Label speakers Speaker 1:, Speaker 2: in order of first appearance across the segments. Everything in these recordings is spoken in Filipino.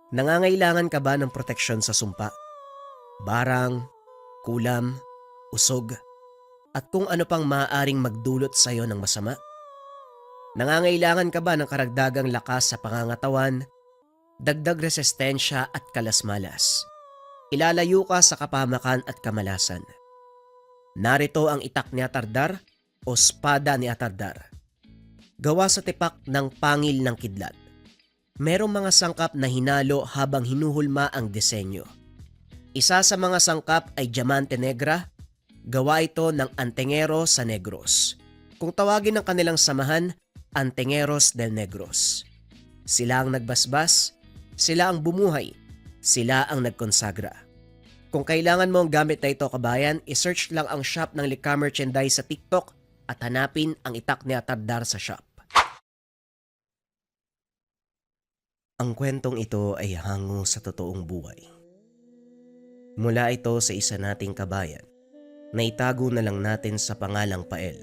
Speaker 1: Nangangailangan ka ba ng proteksyon sa sumpa? Barang, kulam, usog, at kung ano pang maaaring magdulot sa iyo ng masama? Nangangailangan ka ba ng karagdagang lakas sa pangangatawan, dagdag resistensya at kalasmalas? Ilalayo ka sa kapamakan at kamalasan. Narito ang itak ni Atardar o spada ni Atardar. Gawa sa tipak ng pangil ng kidlat. Merong mga sangkap na hinalo habang hinuhulma ang disenyo. Isa sa mga sangkap ay Diamante Negra. Gawa ito ng Antengeros sa Negros. Kung tawagin ng kanilang samahan, Antengeros del Negros. Sila ang nagbasbas, sila ang bumuhay, sila ang nagkonsagra. Kung kailangan mo ang gamit na ito kabayan, isearch lang ang shop ng Lika Merchandise sa TikTok at hanapin ang itak ni Atardar sa shop. Ang kwentong ito ay hango sa totoong buhay. Mula ito sa isa nating kabayan na itago na lang natin sa pangalang Pael.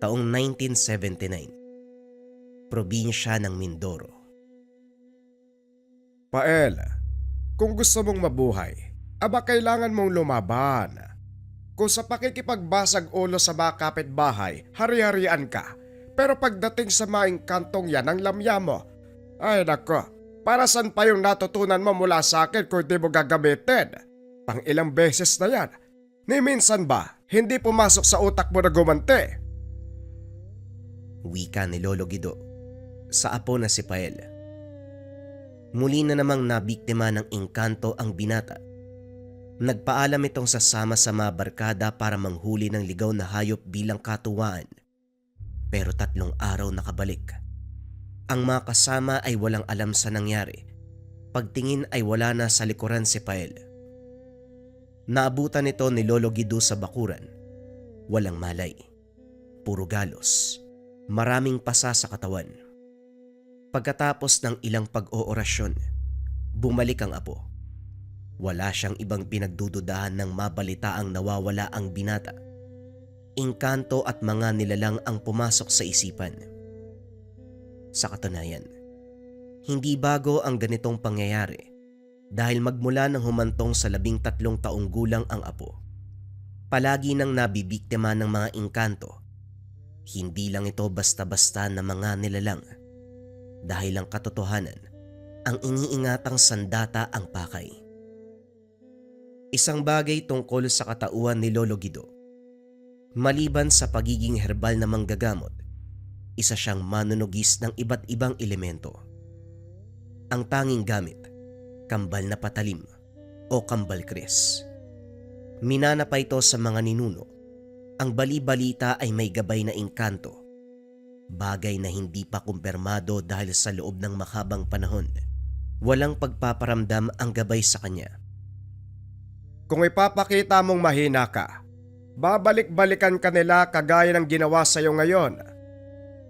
Speaker 1: Taong 1979, probinsya ng Mindoro.
Speaker 2: Pael, kung gusto mong mabuhay, aba kailangan mong lumaban. Kung sa pakikipagbasag ulo sa mga kapitbahay, hari-harian ka. Pero pagdating sa maing kantong yan ang lamya mo, ay nako, para saan pa yung natutunan mo mula sa akin kung di mo gagamitin? Pang ilang beses na yan. Ni minsan ba, hindi pumasok sa utak mo na gumante?
Speaker 1: Wika ni Lolo Guido sa apo na si Pael. Muli na namang nabiktima ng engkanto ang binata. Nagpaalam itong sasama sa mga barkada para manghuli ng ligaw na hayop bilang katuwaan. Pero 3 araw nakabalik. Ang mga kasama ay walang alam sa nangyari. Pagtingin ay wala na sa likuran si Pael. Naabutan ito ni Lolo Guido sa bakuran. Walang malay. Puro galos. Maraming pasa sa katawan. Pagkatapos ng ilang pag-oorasyon, bumalik ang apo. Wala siyang ibang pinagdududahan ng mabalitaang nawawala ang binata. Engkanto at mga nilalang ang pumasok sa isipan. Sa katunayan, hindi bago ang ganitong pangyayari dahil magmula nang humantong sa 13 taong gulang ang apo. Palagi nang nabibiktima ng mga engkanto. Hindi lang ito basta-basta na mga nilalang dahil ang katotohanan, ang iniingatang sandata ang pakay. Isang bagay tungkol sa katauhan ni Lolo Guido. Maliban sa pagiging herbal na manggagamot, isa siyang manunugis ng iba't ibang elemento. Ang tanging gamit, kambal na patalim o kambal kris. Minana pa ito sa mga ninuno. Ang bali-balita ay may gabay na engkanto. Bagay na hindi pa kumpirmado dahil sa loob ng mahabang panahon. Walang pagpaparamdam ang gabay sa kanya.
Speaker 2: Kung ipapakita mong mahina ka, babalik-balikan ka nila kagaya ng ginawa sa'yo ngayon.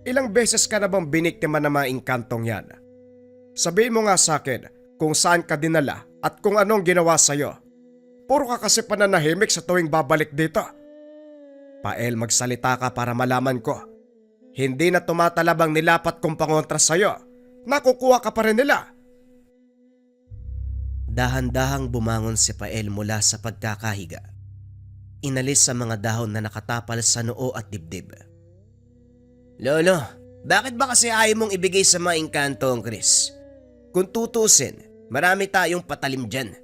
Speaker 2: Ilang beses ka na bang biniktima ng mga engkantong yan? Sabihin mo nga sa akin kung saan ka dinala at kung anong ginawa sa'yo. Puro ka kasi pananahimik sa tuwing babalik dito. Pael, magsalita ka para malaman ko. Hindi na tumatalabang nilapat kong pangontra sa'yo. Nakukuha ka pa rin nila.
Speaker 1: Dahan-dahang bumangon si Pael mula sa pagkakahiga. Inalis sa mga dahon na nakatapal sa noo at dibdib. Lolo, bakit ba kasi ayaw mong ibigay sa mga engkanto ang Chris? Kung tutusin, marami tayong patalim dyan.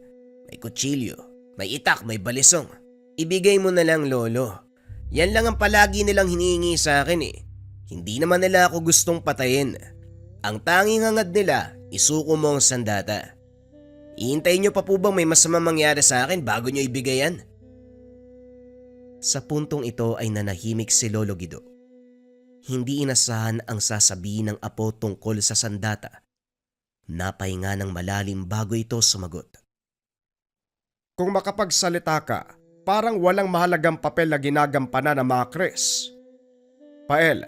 Speaker 1: May kutsilyo, may itak, may balisong. Ibigay mo na lang, Lolo. Yan lang ang palagi nilang hinihingi sa akin eh. Hindi naman nila ako gustong patayin. Ang tanging hangad nila, isuko mo ang sandata. Ihintayin nyo pa po bang may masamang mangyari sa akin bago nyo ibigay yan? Sa puntong ito ay nanahimik si Lolo Guido. Hindi inasahan ang sasabihin ng apo tungkol sa sandata. Napahinga ng malalim bago ito sumagot.
Speaker 2: Kung makapagsalita ka, parang walang mahalagang papel na ginagampanan ng mga Chris. Pael,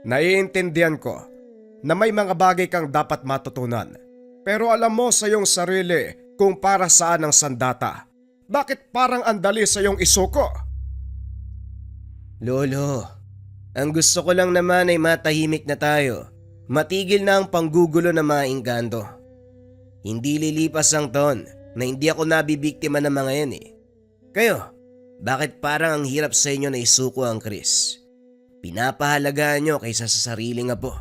Speaker 2: naiintindihan ko na may mga bagay kang dapat matutunan. Pero alam mo sa iyong sarili kung para saan ang sandata. Bakit parang andali sa iyong isuko?
Speaker 1: Lolo, ang gusto ko lang naman ay matahimik na tayo. Matigil na ang panggugulo ng mga engkanto. Hindi lilipas ang taon na hindi ako nabibiktima ng mga yan eh. Kayo, bakit parang ang hirap sa inyo na isuko ang Chris? Pinapahalagaan nyo kaysa sa sariling apo.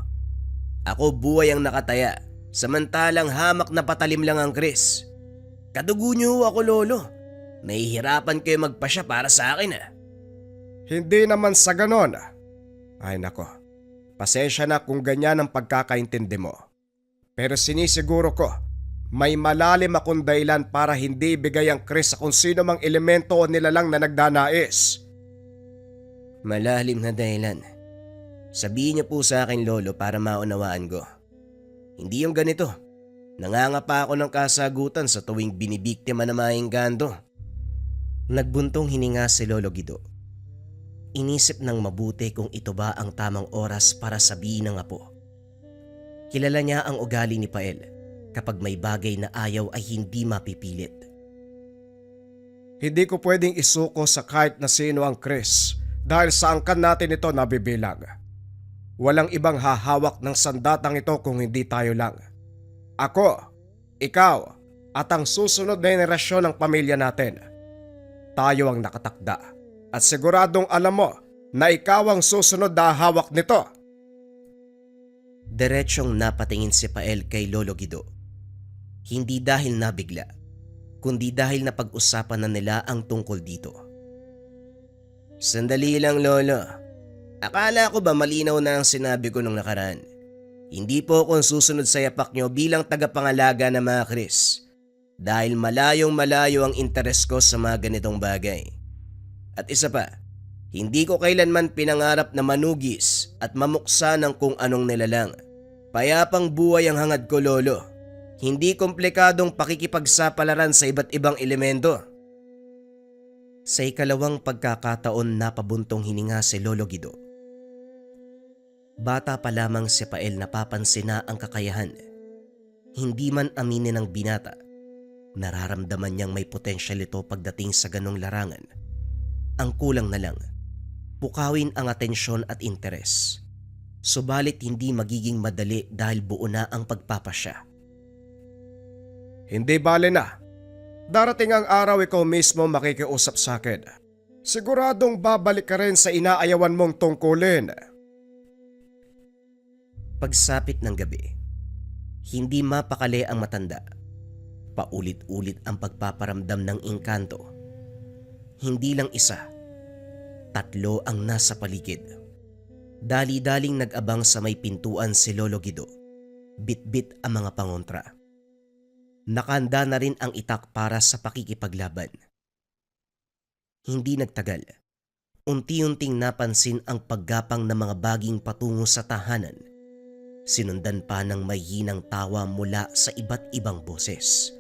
Speaker 1: Ako buhay ang nakataya, samantalang hamak na patalim lang ang Chris. Kadugo nyo ako lolo. Nahihirapan kayo magpasya para sa akin ah.
Speaker 2: Hindi naman sa ganon. Ay nako, pasensya na kung ganyan ang pagkakaintindi mo. Pero sinisiguro ko, may malalim akong dahilan para hindi ibigay ang Chris sa kung sino mang elemento o nilalang na nagdanais.
Speaker 1: Malalim na dahilan. Sabihin niyo po sa akin lolo para maunawaan ko. Hindi yung ganito. Nangangapa ako ng kasagutan sa tuwing binibiktima na maingganto. Nagbuntong hininga si Lolo Guido. Inisip ng mabuti kung ito ba ang tamang oras para sabihin ng apo. Kilala niya ang ugali ni Pael kapag may bagay na ayaw ay hindi mapipilit.
Speaker 2: Hindi ko pwedeng isuko sa kahit na sino ang Chris dahil sa angkan natin ito nabibilang. Walang ibang hahawak ng sandatang ito kung hindi tayo lang. Ako, ikaw, at ang susunod na henerasyon ng pamilya natin. Tayo ang nakatakda at siguradong alam mo na ikaw ang susunod na hawak nito.
Speaker 1: Diretsyong napatingin si Pael kay Lolo Guido. Hindi dahil nabigla, kundi dahil napag-usapan na nila ang tungkol dito. Sandali lang lolo. Akala ko ba malinaw na ang sinabi ko nung nakaraan? Hindi po akong susunod sa yapak nyo bilang tagapangalaga ng mga Chris. Dahil malayong malayo ang interes ko sa mga ganitong bagay. At isa pa, hindi ko kailanman pinangarap na manugis at mamuksa ng kung anong nilalang. Payapang buhay ang hangad ko lolo. Hindi komplikadong pakikipagsapalaran sa iba't ibang elemento. Sa ikalawang pagkakataon napabuntong hininga si Lolo Guido. Bata pa lamang si Pael napapansin na ang kakayahan. Hindi man aminin ng binata. Nararamdaman niyang may potensyal ito pagdating sa ganong larangan. Ang kulang na lang, pukawin ang atensyon at interes. Subalit hindi magiging madali dahil buo na ang pagpapasya.
Speaker 2: Hindi bale na. Darating ang araw ikaw mismo makikiusap sa akin. Siguradong babalik ka rin sa inaayawan mong tungkulin.
Speaker 1: Pagsapit ng gabi, hindi mapakali ang matanda. Paulit-ulit ang pagpaparamdam ng engkanto. Hindi lang isa, 3 ang nasa paligid. Dali-daling nag-abang sa may pintuan si Lolo Guido. Bit-bit ang mga pangontra. Nakanda na rin ang itak para sa pakikipaglaban. Hindi nagtagal. Unti-unting napansin ang paggapang ng mga baging patungo sa tahanan. Sinundan pa ng may hinang tawa mula sa iba't ibang boses.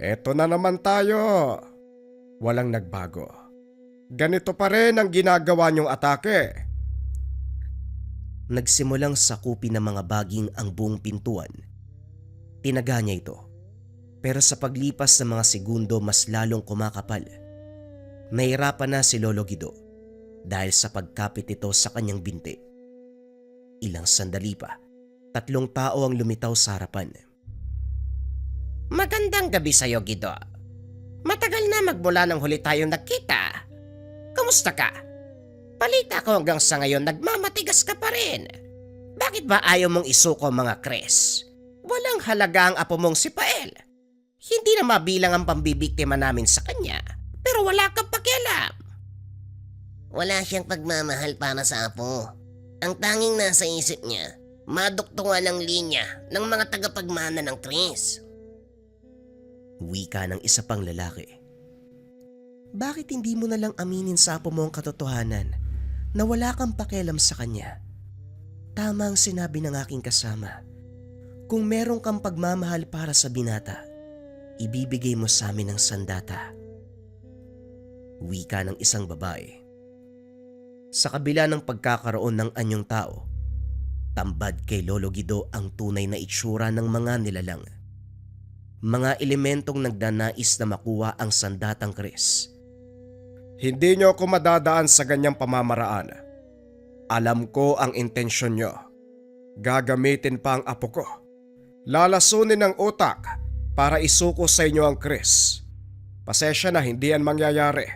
Speaker 2: Eto na naman tayo. Walang nagbago. Ganito pa rin ang ginagawa niyong atake.
Speaker 1: Nagsimulang sakupin ng mga baging ang buong pintuan. Tinaga niya ito. Pero sa paglipas ng mga segundo mas lalong kumakapal. Nahirapan na si Lolo Guido dahil sa pagkapit ito sa kanyang binti. Ilang sandali pa, 3 tao ang lumitaw sa harapan.
Speaker 3: Magandang gabi sa'yo, Guido. Matagal na magmula nang huli tayong nagkita. Kamusta ka? Balita ko hanggang sa ngayon nagmamatigas ka pa rin. Bakit ba ayaw mong isuko mga Chris? Walang halaga ang apo mong si Pael. Hindi na mabilang ang pambibiktima namin sa kanya, pero wala kang pakialam. Wala siyang pagmamahal para sa apo. Ang tanging nasa isip niya, maduktungan ang linya ng mga tagapagmana ng Chris.
Speaker 1: Wika ng isa pang lalaki. Bakit hindi mo na lang aminin sa apo mo ang katotohanan na wala kang pakialam sa kanya? Tama ang sinabi ng aking kasama. Kung meron kang pagmamahal para sa binata, ibibigay mo sa amin ang sandata. Wika ng isang babae. Sa kabila ng pagkakaroon ng anyong tao, tambad kay Lolo Guido ang tunay na itsura ng mga nilalang. Mga elementong nagdanais na makuha ang sandatang Chris.
Speaker 2: Hindi niyo ako madadaan sa ganyang pamamaraan. Alam ko ang intensyon niyo. Gagamitin pa ang apo ko. Lalasunin ng utak para isuko sa inyo ang Chris. Pasensya na hindi yan mangyayari.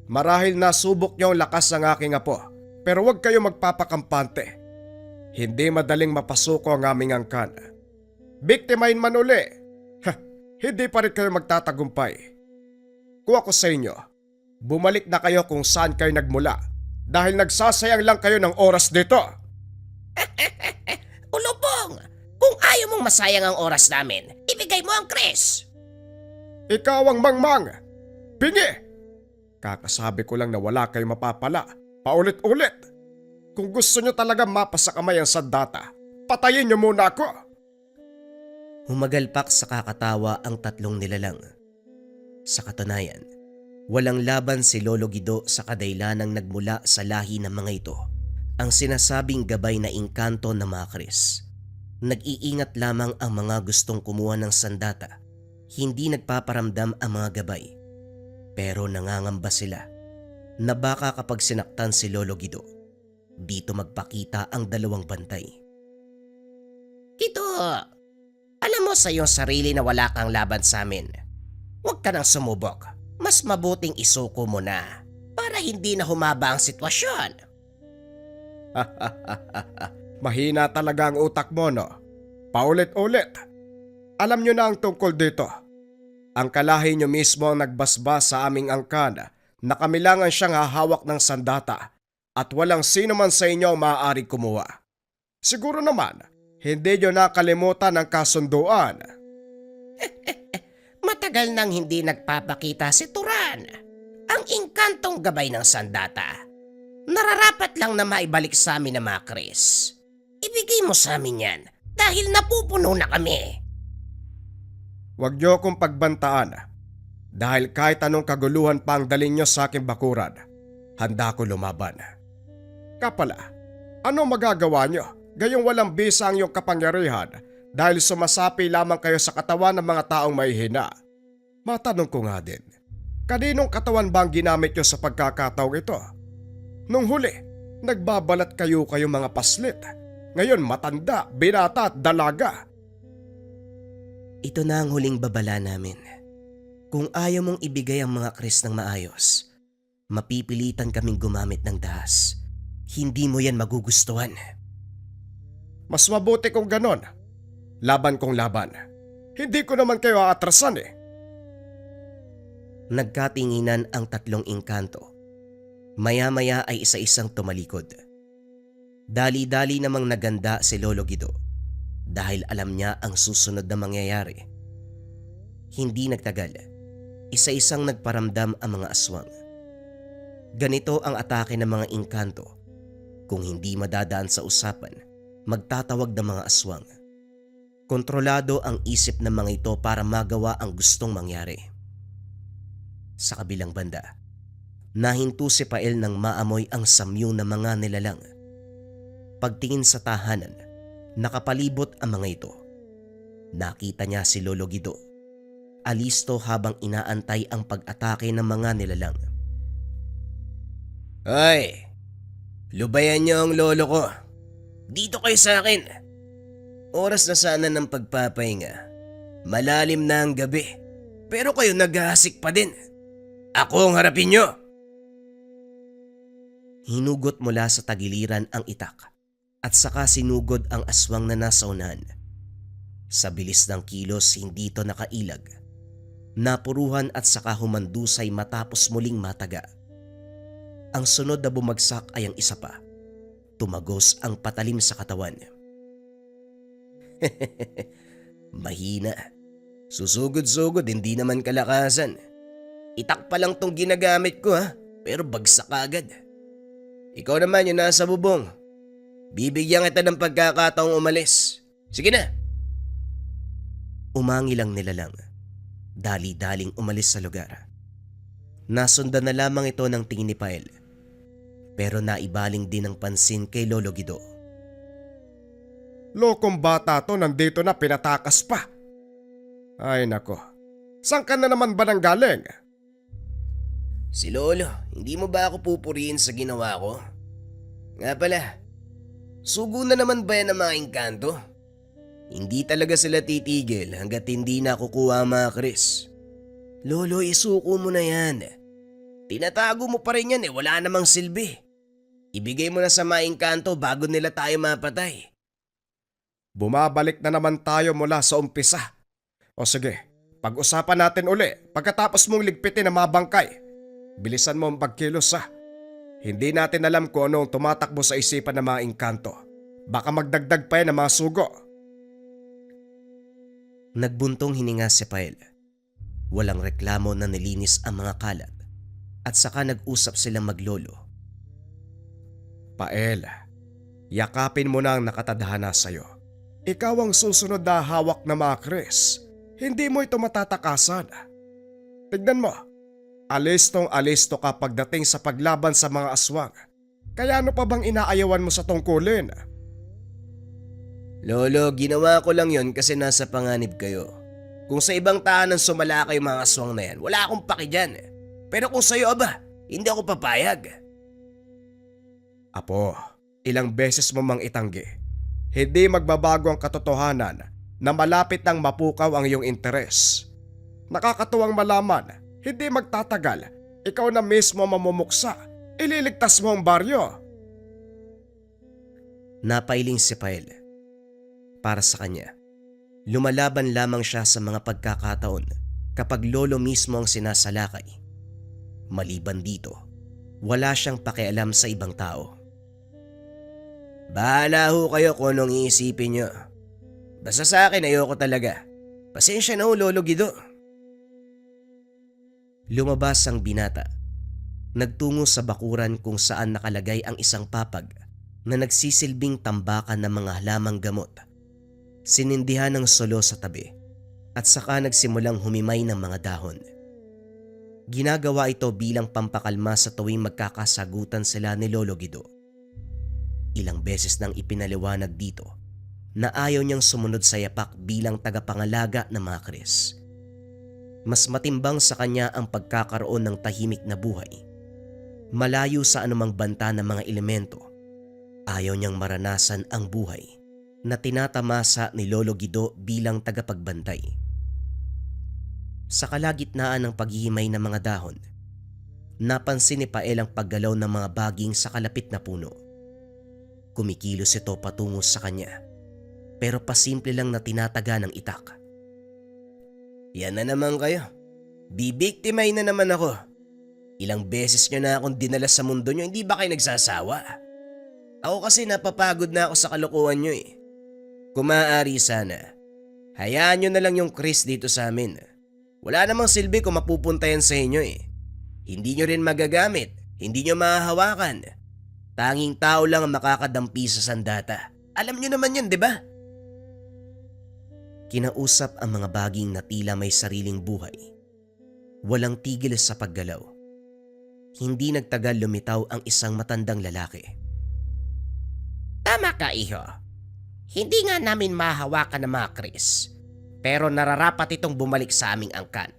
Speaker 2: Marahil nasubok niyo ang lakas ng aking apo, pero huwag kayo magpapakampante. Hindi madaling mapasuko ang aming angkan. Biktimahin man uli, hindi pa rin kayo magtatagumpay. Kung ako sa inyo, bumalik na kayo kung saan kayo nagmula dahil nagsasayang lang kayo ng oras dito.
Speaker 3: Ulubong! Kung ayaw mong masayang ang oras namin, ibigay mo ang Chris!
Speaker 2: Ikaw ang mangmang! Pingi! Kakasabi ko lang na wala kayong mapapala. Paulit-ulit. Kung gusto nyo talaga mapasa kamay ang sandata, patayin nyo muna ako.
Speaker 1: Humagalpak sa kakatawa ang tatlong nilalang. Sa katunayan, walang laban si Lolo Guido sa kadailanang nagmula sa lahi ng mga ito. Ang sinasabing gabay na engkanto ng mga Chris. Nag-iingat lamang ang mga gustong kumuha ng sandata. Hindi nagpaparamdam ang mga gabay. Pero nangangamba sila na baka kapag sinaktan si Lolo Guido, dito magpakita ang dalawang bantay.
Speaker 3: Ito, alam mo sa iyong sarili na wala kang laban sa amin. Huwag ka nang sumubok. Mas mabuting isuko mo na para hindi na humaba ang sitwasyon.
Speaker 2: Mahina talaga ang utak mo, no? Paulit-ulit. Alam nyo na ang tungkol dito. Ang kalahi nyo mismo ang nagbasbas sa aming angkan na kamilangan siyang hahawak ng sandata at walang sino man sa inyo ang maaaring kumuha. Siguro naman, hindi nyo nakalimutan ang kasunduan.
Speaker 3: Matagal nang hindi nagpapakita si Turan. Ang engkantong gabay ng sandata. Nararapat lang na maibalik sa amin ng mga Chris. Ibigay mo sa amin yan dahil napupuno na kami.
Speaker 2: Huwag nyo akong pagbantaan dahil kahit anong kaguluhan pa ang dalhin nyo sa aking bakuran, handa ko lumaban. Kapala, ano magagawa nyo? Gayong walang bisa ang iyong kapangyarihan dahil sumasapi lamang kayo sa katawan ng mga taong may hina. Matanong ko nga din, kaninong katawan ba ang ginamit nyo sa pagkakataong ito? Nung huli, nagbabalat kayo mga paslit. Ngayon matanda, binata at dalaga.
Speaker 1: Ito na ang huling babala namin. Kung ayaw mong ibigay ang mga Chris ng maayos, mapipilitan kaming gumamit ng dahas. Hindi mo yan magugustuhan.
Speaker 2: Mas mabuti kung ganon. Laban kong laban. Hindi ko naman kayo aatrasan eh.
Speaker 1: Nagkatinginan ang tatlong engkanto. Maya-maya ay isa-isang tumalikod. Dali-dali namang naganda si Lolo Guido dahil alam niya ang susunod na mangyayari. Hindi nagtagal, isa-isang nagparamdam ang mga aswang. Ganito ang atake ng mga engkanto. Kung hindi madadaan sa usapan, magtatawag ng mga aswang. Kontrolado ang isip ng mga ito para magawa ang gustong mangyari. Sa kabilang banda, nahinto si Pael nang maamoy ang samyo ng mga nilalang. Pagtingin sa tahanan, nakapalibot ang mga ito. Nakita niya si Lolo Guido. Alisto habang inaantay ang pag-atake ng mga nilalang.
Speaker 3: Hoy! Lubayan niyo ang lolo ko. Dito kayo sa akin. Oras na sana ng pagpapahinga. Malalim na ang gabi. Pero kayo naghahasik pa din. Ako ang harapin niyo.
Speaker 1: Hinugot mula sa tagiliran ang itak at saka sinugod ang aswang na nasa unahan. Sa bilis ng kilos hindi ito nakailag. Napuruhan at saka humandusay matapos muling mataga. Ang sunod na bumagsak ay ang isa pa. Tumagos ang patalim sa katawan. Mahina. Susugod-sugod, hindi naman kalakasan. Itak pa lang tong ginagamit ko ha, pero bagsak agad. Ikaw naman yung nasa bubong. Bibigyan kita ng pagkakataong umalis. Sige na. Umangilang nilalang. Dali-daling umalis sa lugar. Nasundan na lamang ito ng tingin ni Pael. Pero naibaling din ang pansin kay Lolo Guido.
Speaker 2: Lokong bata to, nandito na, pinatakas pa. Ay nako, saan ka na naman ba nang galing?
Speaker 3: Si Lolo, hindi mo ba ako pupurihin sa ginawa ko? Nga pala, sugo na naman ba yan ng mga engkanto?
Speaker 1: Hindi talaga sila titigil hanggat hindi nakukuha ang mga Chris. Lolo, isuko mo na yan. Tinatago mo pa rin yan wala namang silbi. Ibigay mo na sa maingkanto bago nila tayo mapatay.
Speaker 2: Bumabalik na naman tayo mula sa umpisa. O sige, pag-usapan natin uli pagkatapos mong ligpitin ang mga bangkay. Bilisan mo ang pagkilos ha. Hindi natin alam kung ano ang tumatakbo sa isipan ng mga engkanto. Baka magdagdag pa yan ng mga sugo.
Speaker 1: Nagbuntong hininga si Pael. Walang reklamo na nilinis ang mga kalat at saka nag-usap silang maglolo.
Speaker 2: Pael, yakapin mo na ang nakatadhana sa'yo. Ikaw ang susunod na hawak na mga Chris. Hindi mo ito matatakasan. Tignan mo, alistong-alisto ka pagdating sa paglaban sa mga aswang. Kaya ano pa bang inaayawan mo sa tungkulin?
Speaker 1: Lolo, ginawa ko lang yon kasi nasa panganib kayo. Kung sa ibang tahanan sumala kayo mga aswang na yan, wala akong paki dyan. Pero kung sa'yo aba, hindi ako papayag.
Speaker 2: Apo, ilang beses mo mang itanggi. Hindi magbabago ang katotohanan na malapit nang mapukaw ang iyong interes. Nakakatuwang malaman, hindi magtatagal, ikaw na mismo mamumuksa. Ililigtas mo ang baryo.
Speaker 1: Napailing si Pael. Para sa kanya, lumalaban lamang siya sa mga pagkakataon kapag lolo mismo ang sinasalakay. Maliban dito, wala siyang pakialam sa ibang tao. Bahala ho kayo kung anong iisipin nyo. Basta sa akin ayoko talaga. Pasensya na ho, Lolo Guido. Lumabas ang binata. Nagtungo sa bakuran kung saan nakalagay ang isang papag na nagsisilbing tambakan ng mga halamang gamot. Sinindihan ng solo sa tabi at saka nagsimulang humimay ng mga dahon. Ginagawa ito bilang pampakalma sa tuwing magkakasagutan sila ni Lolo Guido. Ilang beses nang ipinaliwanag dito na ayaw niyang sumunod sa yapak bilang tagapangalaga ng mga Chris. Mas matimbang sa kanya ang pagkakaroon ng tahimik na buhay. Malayo sa anumang banta ng mga elemento, ayaw niyang maranasan ang buhay na tinatamasa ni Lolo Guido bilang tagapagbantay. Sa kalagitnaan ng paghihimay ng mga dahon, napansin ni Pael ang paggalaw ng mga baging sa kalapit na puno. Kumikilos ito patungo sa kanya, pero pasimple lang na tinataga ng itak. Yan na naman kayo. Bibiktimay na naman ako. Ilang beses nyo na akong dinala sa mundo nyo, hindi ba kayo nagsasawa? Ako kasi napapagod na ako sa kalokohan nyo . Kung maaari sana, hayaan nyo na lang yung Chris dito sa amin. Wala namang silbi kung mapupunta yan sa inyo . Hindi nyo rin magagamit, hindi nyo mahahawakan. Tanging tao lang ang makakadampi sa sandata. Alam nyo naman yan, di ba? Kinausap ang mga baging na tila may sariling buhay. Walang tigil sa paggalaw. Hindi nagtagal lumitaw ang isang matandang lalaki.
Speaker 3: Tama ka, iho. Hindi nga namin mahawakan ng mga Chris. Pero nararapat itong bumalik sa aming angkan.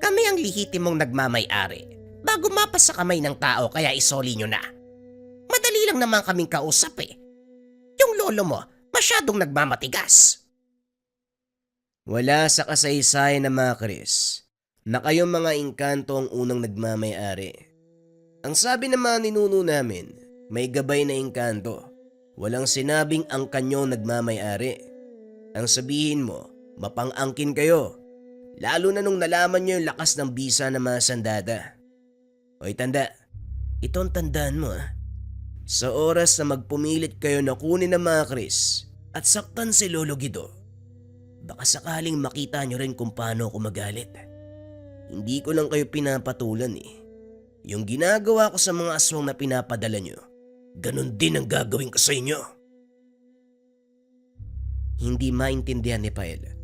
Speaker 3: Kami ang lihitimong nagmamay-ari. Bago mapas sa kamay ng tao kaya isoli nyo na. Madali lang naman kaming kausap . Yung lolo mo, masyadong nagmamatigas.
Speaker 1: Wala sa kasaysayan ng mga Chris na kayong mga engkanto ang unang nagmamay-ari. Ang sabi ng mga ninuno namin, may gabay na engkanto. Walang sinabing ang kanyong nagmamay-ari. Ang sabihin mo, mapang-angkin kayo. Lalo na nung nalaman nyo yung lakas ng bisa ng mga sandata. Hoy tanda, ito ang tandaan mo . Sa oras na magpumilit kayo na kunin ng mga Chris at saktan si Lolo Guido, baka sakaling makita nyo rin kung paano ako magalit. Hindi ko lang kayo pinapatulan . Yung ginagawa ko sa mga aswang na pinapadala nyo, ganun din ang gagawin ko sa inyo. Hindi maintindihan ni Pael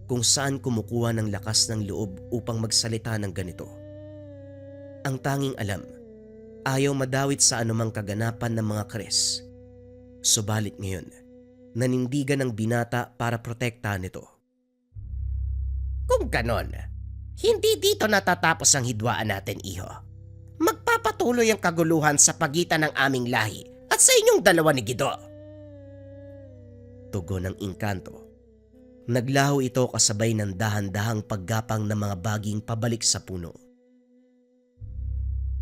Speaker 1: kung saan kumukuha ng lakas ng loob upang magsalita ng ganito. Ang tanging alam, ayaw madawit sa anumang kaganapan ng mga Chris. Subalit ngayon, nanindigan ng binata para protektahan ito.
Speaker 3: Kung ganon, hindi dito natatapos ang hidwaan natin, iho. Magpapatuloy ang kaguluhan sa pagitan ng aming lahi at sa inyong dalawa ni Guido.
Speaker 1: Tugon ng engkanto. Naglaho ito kasabay ng dahan-dahang paggapang ng mga baging pabalik sa puno.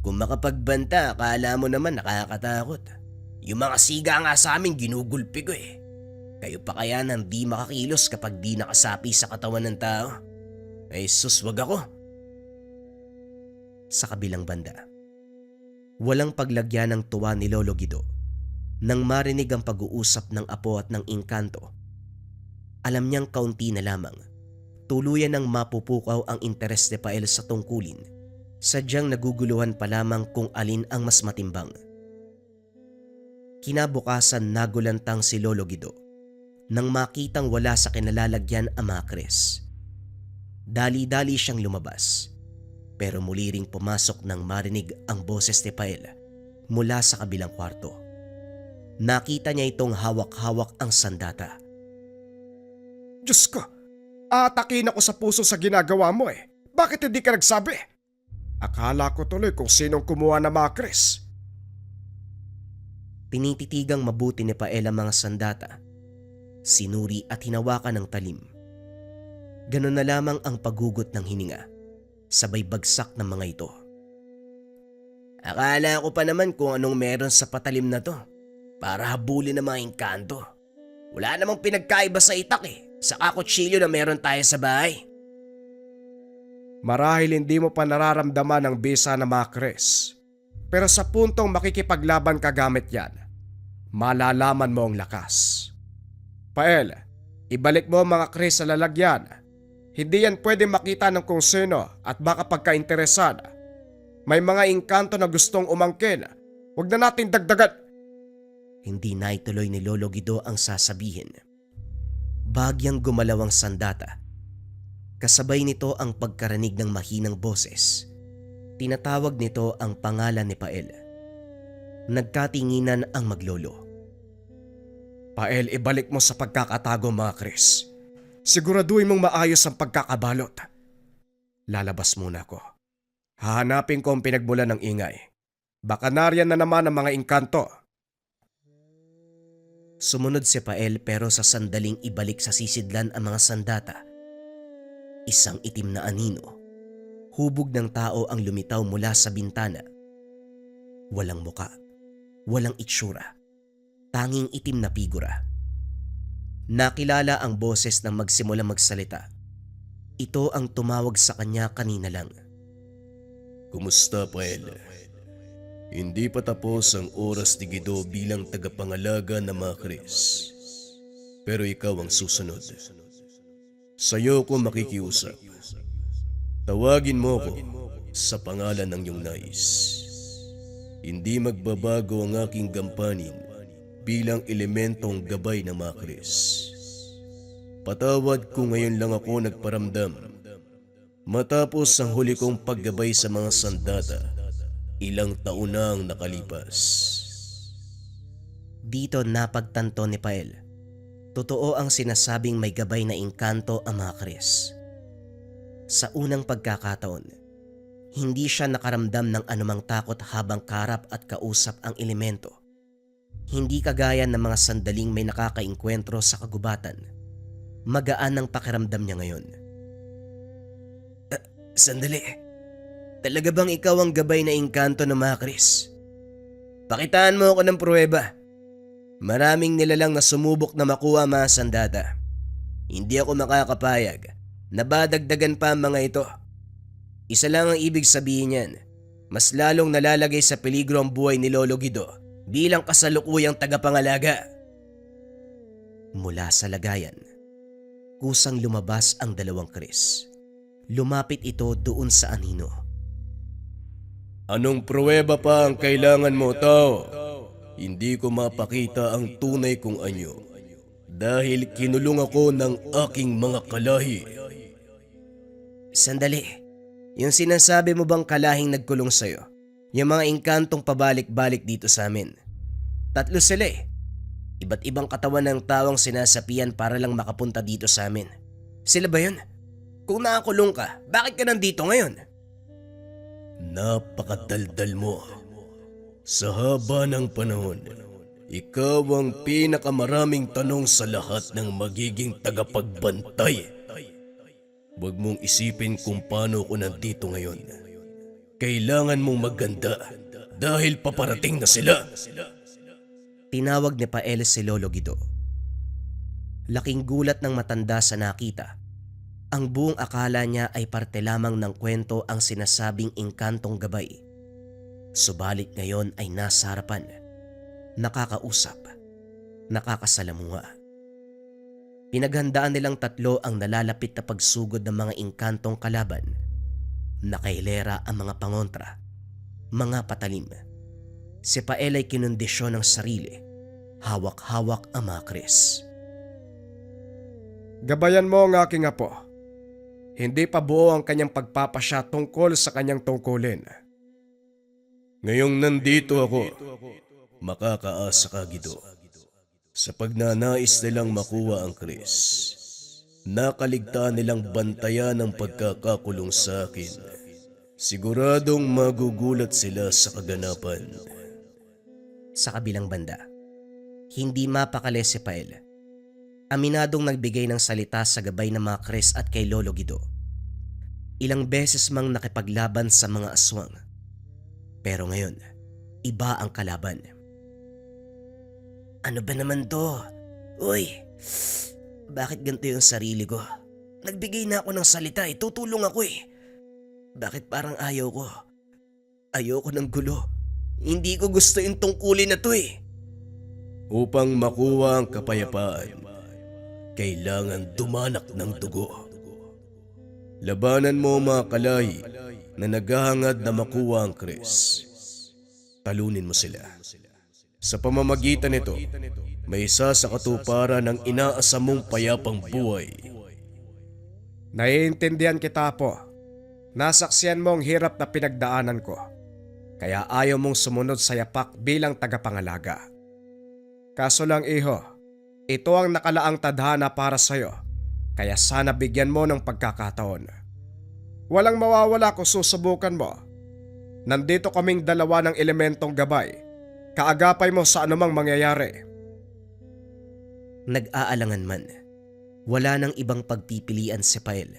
Speaker 1: Kung makapagbanta, akala mo naman nakakatakot. Yung mga siga nga sa amin ginugulpi ko eh. Kayo pa kaya nang di makakilos kapag di nakasapi sa katawan ng tao? Ay sus, wag ako. Sa kabilang banda, walang paglagyan ng tuwa ni Lolo Guido nang marinig ang pag-uusap ng apo at ng engkanto. Alam niyang kaunti na lamang, tuluyan ng mapupukaw ang interes ni Pael sa tungkulin. Sadyang naguguluhan pa lamang kung alin ang mas matimbang. Kinabukasan nagulantang si Lolo Guido nang makitang wala sa kinalalagyan ang mga kres. Dali-dali siyang lumabas, pero muli ring pumasok nang marinig ang boses ni Pael mula sa kabilang kwarto. Nakita niya itong hawak-hawak ang sandata.
Speaker 2: Diyos ko, atakin ako sa puso sa ginagawa mo eh. Bakit hindi ka nagsabi? Akala ko tuloy kung sinong kumuha ng mga kres.
Speaker 1: Tinititigang mabuti ni Pael ang mga sandata. Sinuri at hinawakan ng talim. Ganon na lamang ang paghugot ng hininga, sabay bagsak ng mga ito. Akala ko pa naman kung anong meron sa patalim na to, para habulin ng mga engkanto. Wala namang pinagkaiba sa itak eh, sa kutsilyo na meron tayo sa bahay.
Speaker 2: Marahil hindi mo pa nararamdaman ang bisa ng mga kres. Pero sa puntong makikipaglaban ka gamit yan, malalaman mo ang lakas. Pael, ibalik mo ang mga kres sa lalagyan. Hindi yan pwede makita ng kung sino at baka pagkainteresan. May mga engkanto na gustong umangkin. Huwag na natin dagdagan.
Speaker 1: Hindi naituloy ni Lolo Guido ang sasabihin. Bagyang gumalaw ang sandata. Kasabay nito ang pagkarinig ng mahinang boses. Tinatawag nito ang pangalan ni Pael. Nagkatinginan ang maglolo.
Speaker 2: Pael, ibalik mo sa pagkakatago mga kres. Siguraduhin mong maayos ang pagkakabalot. Lalabas muna ako. Hahanapin ko ang pinagmulan ng ingay. Baka nariyan na naman ang mga engkanto.
Speaker 1: Sumunod si Pael pero sa sandaling ibalik sa sisidlan ang mga sandata. Isang itim na anino. Hubog ng tao ang lumitaw mula sa bintana. Walang muka, walang itsura, tanging itim na figura. Nakilala ang boses nang magsimulang magsalita. Ito ang tumawag sa kanya kanina lang.
Speaker 4: Kumusta, Pael? Hindi pa tapos ang oras ni Guido bilang tagapangalaga ng mga kres. Pero ikaw ang susunod. Sa'yo ko makikiusap. Tawagin mo ko sa pangalan ng iyong nais. Hindi magbabago ang aking gampanin bilang elementong gabay ng mga kres. Patawad kung ngayon lang ako nagparamdam. Matapos ang huli kong paggabay sa mga sandata, ilang taon na ang nakalipas.
Speaker 1: Dito napagtanto ni Pael. Totoo ang sinasabing may gabay na engkanto ang mga kres. Sa unang pagkakataon, hindi siya nakaramdam ng anumang takot habang karap at kausap ang elemento. Hindi kagaya ng mga sandaling may nakakaengkwentro sa kagubatan. Magaan ang pakiramdam niya ngayon. Sandali. Talaga bang ikaw ang gabay na engkanto ng mga kres? Pakitaan mo ako ng pruweba. Maraming nilalang na sumubok na makuha mga sandata. Hindi ako makakapayag na badagdagan pa ang mga ito. Isa lang ang ibig sabihin niyan. Mas lalong nalalagay sa peligro ang buhay ni Lolo Guido bilang kasalukuyang tagapangalaga. Mula sa lagayan, kusang lumabas ang dalawang kres. Lumapit ito doon sa anino.
Speaker 4: Anong pruweba pa ang kailangan mo, tao? Hindi ko mapakita ang tunay kong anyo dahil kinulong ako ng aking mga kalahi.
Speaker 1: Sandali, yung sinasabi mo bang kalahing nagkulong sa'yo? Yung mga engkantong pabalik-balik dito sa amin. 3 sila eh. Iba't ibang katawan ng tawang sinasapian para lang makapunta dito sa amin. Sila ba yun? Kung nakakulong ka, bakit ka nandito ngayon?
Speaker 4: Napakadaldal mo. Sa haba ng panahon, ikaw ang pinakamaraming tanong sa lahat ng magiging tagapagbantay. Huwag mong isipin kung paano ako nandito ngayon. Kailangan mong magganda dahil paparating na sila.
Speaker 1: Tinawag ni Pael si Lolo Guido. Laking gulat ng matanda sa nakita. Ang buong akala niya ay parte lamang ng kwento ang sinasabing engkantong gabay. Subalit ngayon ay nasa harapan, nakakausap, nakakasalamuha. Pinaghandaan nilang tatlo ang nalalapit na pagsugod ng mga engkantong kalaban. Nakailera ang mga pangontra, mga patalim. Si Pael ay kinondisyon ng sarili, hawak-hawak ang mga kris.
Speaker 2: Gabayan mo ang aking apo. Hindi pa buo ang kanyang pagpapasya tungkol sa kanyang tungkulin.
Speaker 4: Ngayong nandito ako, makakaasa ka, Guido. Sa pagnanais nilang makuha ang Kris, nakaligtaan nilang bantayan ang pagkakakulong sa akin. Siguradong magugulat sila sa kaganapan.
Speaker 1: Sa kabilang banda, hindi mapakali si Pael. Aminadong nagbigay ng salita sa gabay ng mga kris at kay Lolo Guido. Ilang beses mang nakipaglaban sa mga aswang. Pero ngayon, iba ang kalaban. Ano ba naman to? Uy, bakit ganito yung sarili ko? Nagbigay na ako ng salita, tutulong ako eh. Bakit parang ayaw ko? Ayoko ng gulo. Hindi ko gusto yung tungkulin na to eh.
Speaker 4: Upang makuha ang kapayapaan, kailangan dumanak ng dugo. Labanan mo mga kalahi na naghahangad na makuha ang Kris. Talunin mo sila. Sa pamamagitan nito, may isa sa katuparan ng inaasam mong payapang buhay.
Speaker 2: Naiintindihan kita po. Nasaksiyan mo ang hirap na pinagdaanan ko. Kaya ayaw mong sumunod sa yapak bilang tagapangalaga. Kaso lang iho, ito ang nakalaang tadhana para sa'yo. Kaya sana bigyan mo ng pagkakataon. Walang mawawala kung susubukan mo. Nandito kaming dalawa ng elementong gabay. Kaagapay mo sa anumang mangyayari.
Speaker 1: Nag-aalangan man, wala nang ibang pagpipilian si Pael.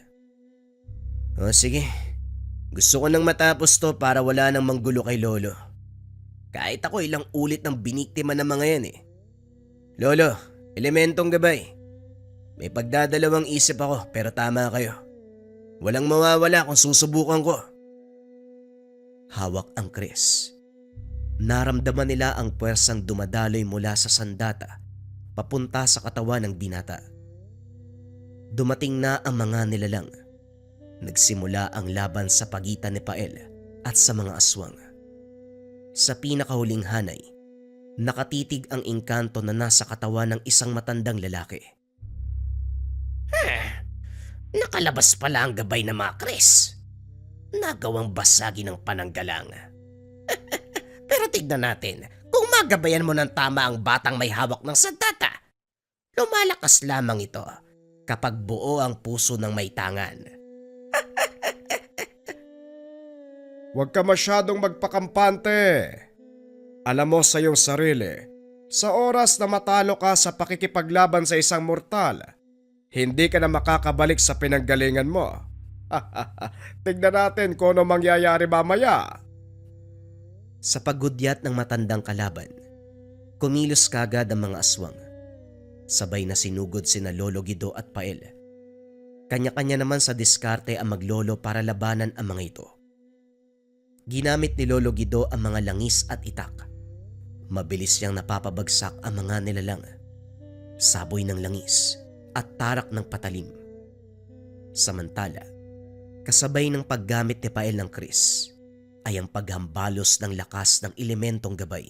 Speaker 1: O sige, gusto ko nang matapos to para wala nang manggulo kay Lolo. Kahit ako ilang ulit ng biniktima ng mga yan eh. Lolo, elementong gabay. May pagdadalawang isip ako pero tama kayo. Walang mawawala kung susubukan ko. Hawak ang kris. Naramdaman nila ang puwersang dumadaloy mula sa sandata papunta sa katawan ng binata. Dumating na ang mga nilalang. Nagsimula ang laban sa pagitan ni Pael at sa mga aswang. Sa pinakahuling hanay, nakatitig ang engkanto na nasa katawan ng isang matandang lalaki.
Speaker 3: Nakalabas pala ang gabay ng mga kris. Nagawang basagi ng pananggalang. Pero tignan natin, kung magabayan mo ng tama ang batang may hawak ng sandata, lumalakas lamang ito kapag buo ang puso ng may tangan.
Speaker 2: Huwag ka masyadong magpakampante. Alam mo sa iyong sarili, sa oras na matalo ka sa pakikipaglaban sa isang mortal, hindi ka na makakabalik sa pinanggalingan mo. Tignan natin kung ano mangyayari mamaya.
Speaker 1: Sa paggudyat ng matandang kalaban, kumilos kagad ang mga aswang. Sabay na sinugod sina Lolo Guido at Pael. Kanya-kanya naman sa diskarte ang maglolo para labanan ang mga ito. Ginamit ni Lolo Guido ang mga langis at itak. Mabilis niyang napapabagsak ang mga nilalang. Saboy ng langis at tarak ng patalim. Samantala, kasabay ng paggamit ni Pael ng kris, ay ang paghambalos ng lakas ng elementong gabay.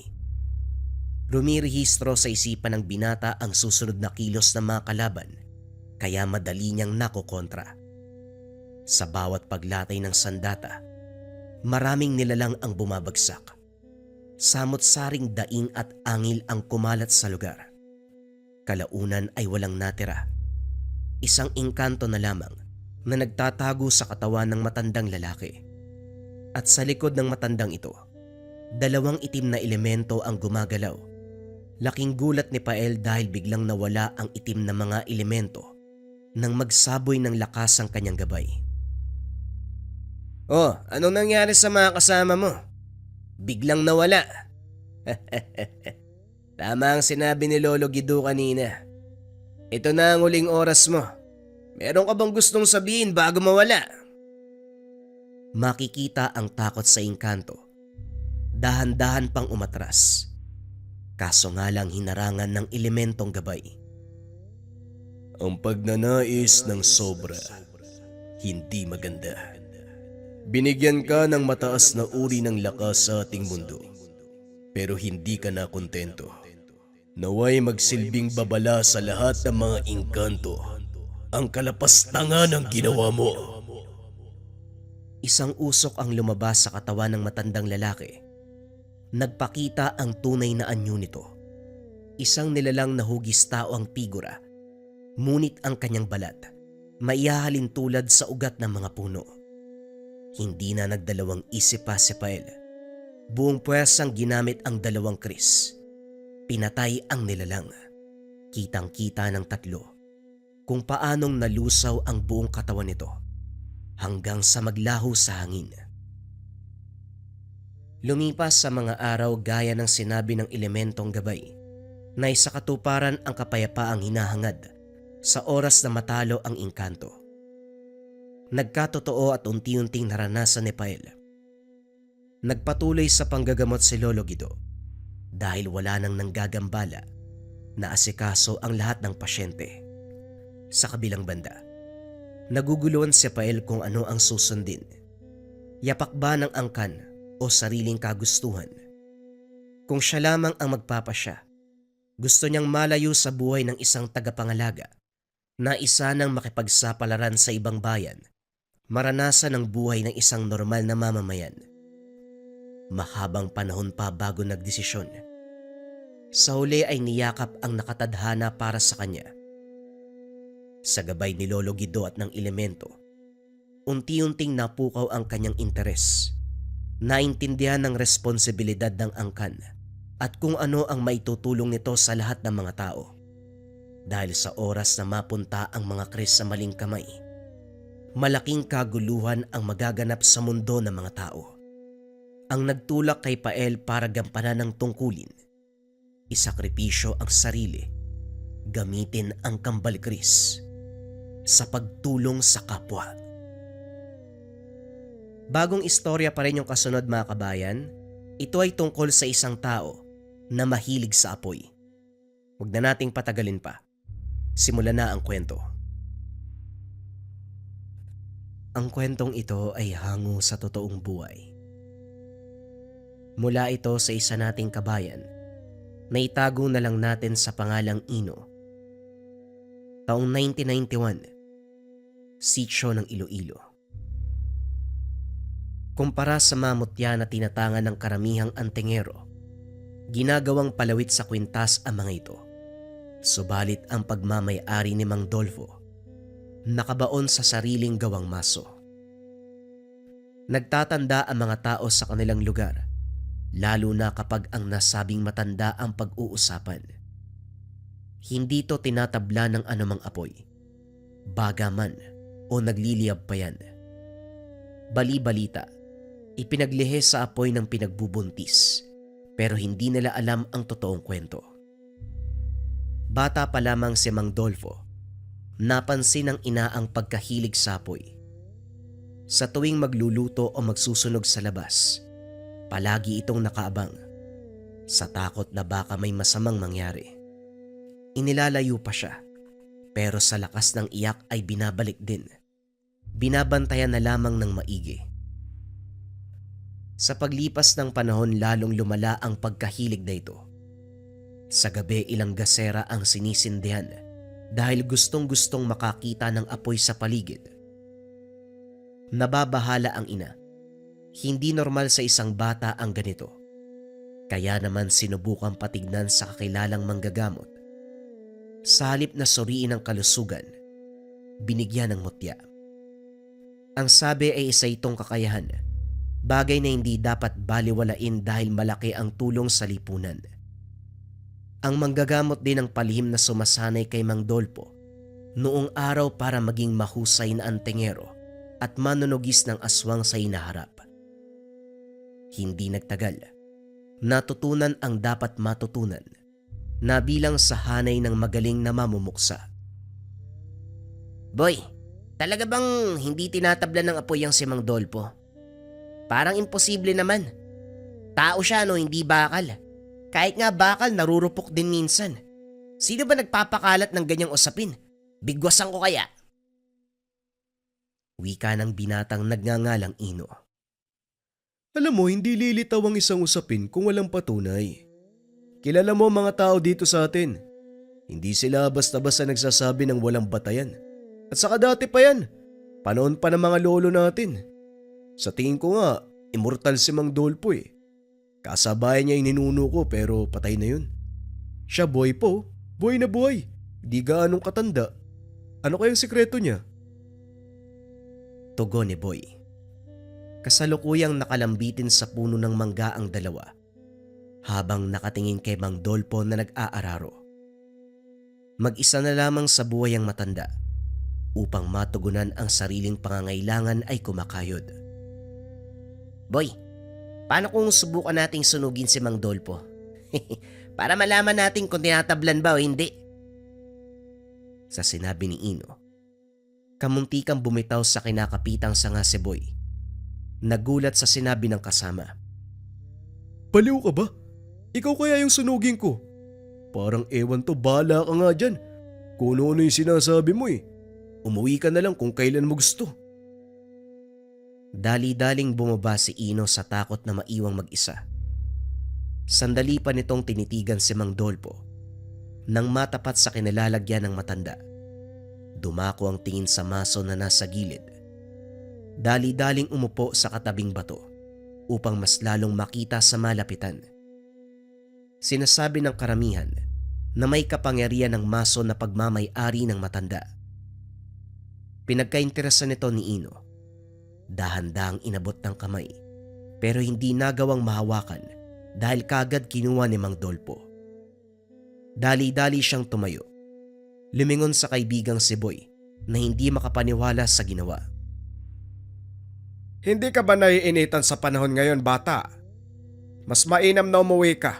Speaker 1: Rumirehistro sa isipan ng binata ang susunod na kilos ng mga kalaban, kaya madali niyang nakokontra. Sa bawat paglatay ng sandata, maraming nilalang ang bumabagsak. Samot-saring daing at angil ang kumalat sa lugar. Kalaunan ay walang natira. Isang engkanto na lamang na nagtatago sa katawan ng matandang lalaki. At sa likod ng matandang ito, dalawang itim na elemento ang gumagalaw. Laking gulat ni Pael dahil biglang nawala ang itim na mga elemento nang magsaboy ng lakas ang kanyang gabay.
Speaker 3: Oh, anong nangyari sa mga kasama mo? Biglang nawala. Tama ang sinabi ni Lolo Guido kanina. Ito na ang huling oras mo. Meron ka bang gustong sabihin bago mawala?
Speaker 1: Makikita ang takot sa engkanto. Dahan-dahan pang umatras. Kaso nga lang hinarangan ng elementong gabay.
Speaker 4: Ang pagnanais ng sobra, hindi maganda. Binigyan ka ng mataas na uri ng lakas sa ating mundo, pero hindi ka na kontento. Naway magsilbing babala sa lahat ng mga engkanto ang kalapastangan ng ginawa mo.
Speaker 1: Isang usok ang lumabas sa katawan ng matandang lalaki. Nagpakita ang tunay na anyo nito. Isang nilalang na hugis tao ang figura, ngunit ang kanyang balat maihahalin tulad sa ugat ng mga puno. Hindi na nagdalawang isip pa si Pael. Buong puwersang ginamit ang dalawang kris. Pinatay ang nilalang. Kitang-kita ng tatlo kung paanong nalusaw ang buong katawan nito hanggang sa maglaho sa hangin. Lumipas sa mga araw gaya ng sinabi ng elementong gabay na isa katuparan ang kapayapaang hinahangad sa oras na matalo ang engkanto. Nagkatotoo at unti-unting naranasan ni Pael. Nagpatuloy sa panggagamot si Lolo Guido dahil wala nang nanggagambala na asikaso ang lahat ng pasyente. Sa kabilang banda, naguguluhan si Pael kung ano ang susundin. Yapak ba ng angkan o sariling kagustuhan? Kung siya lamang ang magpapasya, gusto niyang malayo sa buhay ng isang tagapangalaga na isa nang makipagsapalaran sa ibang bayan, maranasan ang buhay ng isang normal na mamamayan. Mahabang panahon pa bago nagdesisyon. Sa huli ay niyakap ang nakatadhana para sa kanya. Sa gabay ni Lolo Guido at ng elemento, unti-unting napukaw ang kanyang interes. Naintindihan ng responsibilidad ng angkan at kung ano ang maitutulong nito sa lahat ng mga tao. Dahil sa oras na mapunta ang mga kris sa maling kamay, malaking kaguluhan ang magaganap sa mundo ng mga tao. Ang nagtulak kay Pael para gampanan ng tungkulin, isakripisyo ang sarili, gamitin ang kambal kris sa pagtulong sa kapwa. Bagong istorya pa rin yung kasunod mga kabayan. Ito ay tungkol sa isang tao na mahilig sa apoy. Huwag na nating patagalin pa. Simulan na ang kwento. Ang kwentong ito ay hango sa totoong buhay. Mula ito sa isa nating kabayan na itago na lang natin sa pangalang Ino. Taong 1991, sitio ng Iloilo. Kumpara sa mamutya na tinatangan ng karamihang antingero, ginagawang palawit sa kwintas ang mga ito. Subalit ang pagmamay-ari ni Mang Dolfo, nakabaon sa sariling gawang maso. Nagtatanda ang mga tao sa kanilang lugar, lalo na kapag ang nasabing matanda ang pag-uusapan. Hindi to tinatabla ng anumang apoy, bagaman o nagliliyab pa yan. Bali-balita, ipinaglihe sa apoy ng pinagbubuntis, pero hindi nila alam ang totoong kwento. Bata pa lamang si Mang Dolfo, napansin ng ina ang pagkahilig sa apoy. Sa tuwing magluluto o magsusunog sa labas, palagi itong nakaabang, sa takot na baka may masamang mangyari. Inilalayo pa siya, pero sa lakas ng iyak ay binabalik din. Binabantayan na lamang ng maigi. Sa paglipas ng panahon lalong lumala ang pagkahilig na ito. Sa gabi ilang gasera ang sinisindihan dahil gustong-gustong makakita ng apoy sa paligid. Nababahala ang ina. Hindi normal sa isang bata ang ganito. Kaya naman sinubukan patignan sa kakilalang manggagamot. Sa halip na suriin ang kalusugan, binigyan ng mutya. Ang sabi ay isa itong kakayahan, bagay na hindi dapat baliwalain dahil malaki ang tulong sa lipunan. Ang manggagamot din ng palihim na sumasanay kay Mang Dolpo noong araw para maging mahusay na antingero at manunugis ng aswang sa hinaharap. Hindi nagtagal, natutunan ang dapat matutunan na bilang sa hanay ng magaling na mamumuksa.
Speaker 3: Boy, talaga bang hindi tinatablan ng apoy ang si Mang Dolpo? Parang imposible naman. Tao siya no, hindi bakal. Kahit nga bakal, narurupok din minsan. Sino ba nagpapakalat ng ganyang usapin? Bigwasan ko kaya?
Speaker 1: Wika ng binatang nagngangalang Ino.
Speaker 4: Alam mo, hindi lilitaw ang isang usapin kung walang patunay. Kilala mo ang mga tao dito sa atin. Hindi sila basta-basta nagsasabi ng walang batayan. At saka dati pa yan. Panoon pa ng mga lolo natin. Sa tingin ko nga, immortal si Mang Dolpo eh. Kasabayan niya yung ninuno ko pero patay na yun. Siya buhay po. Buhay na buhay. Di gaanong katanda. Ano kayang sikreto niya?
Speaker 1: Tugon ni Boy. Kasalukuyang nakalambitin sa puno ng mangga ang dalawa habang nakatingin kay Mang Dolpo na nag-aararo. Mag-isa na lamang sa buhay ang matanda upang matugunan ang sariling pangangailangan ay kumakayod.
Speaker 3: Boy, paano kung subukan nating sunugin si Mang Dolpo? Para malaman natin kung tinatablan ba o hindi.
Speaker 1: Sa sinabi ni Ino, kamuntikang bumitaw sa kinakapitang sanga si Boy. Nagulat sa sinabi ng kasama.
Speaker 4: Baliw ka ba? Ikaw kaya yung sunugin ko? Parang ewan to, bala ka nga dyan. Kung ano yung sinasabi mo eh. Umuwi ka na lang kung kailan mo gusto.
Speaker 1: Dali-daling bumaba si Ino sa takot na maiwang mag-isa. Sandali pa nitong tinitigan si Mang Dolpo nang matapat sa kinalalagyan ng matanda. Dumako ang tingin sa maso na nasa gilid. Dali-daling umupo sa katabing bato upang mas lalong makita sa malapitan. Sinasabi ng karamihan na may kapangyarihan ng maso na pagmamay-ari ng matanda. Pinagkainteresan nito ni Ino. Dahan-dahang inabot ng kamay pero hindi nagawang mahawakan dahil kagad kinuha ni Mang Dolpo. Dali-dali siyang tumayo. Lumingon sa kaibigang si Boy na hindi makapaniwala sa ginawa.
Speaker 2: Hindi ka ba naiinitan sa panahon ngayon, bata? Mas mainam na umuwi ka.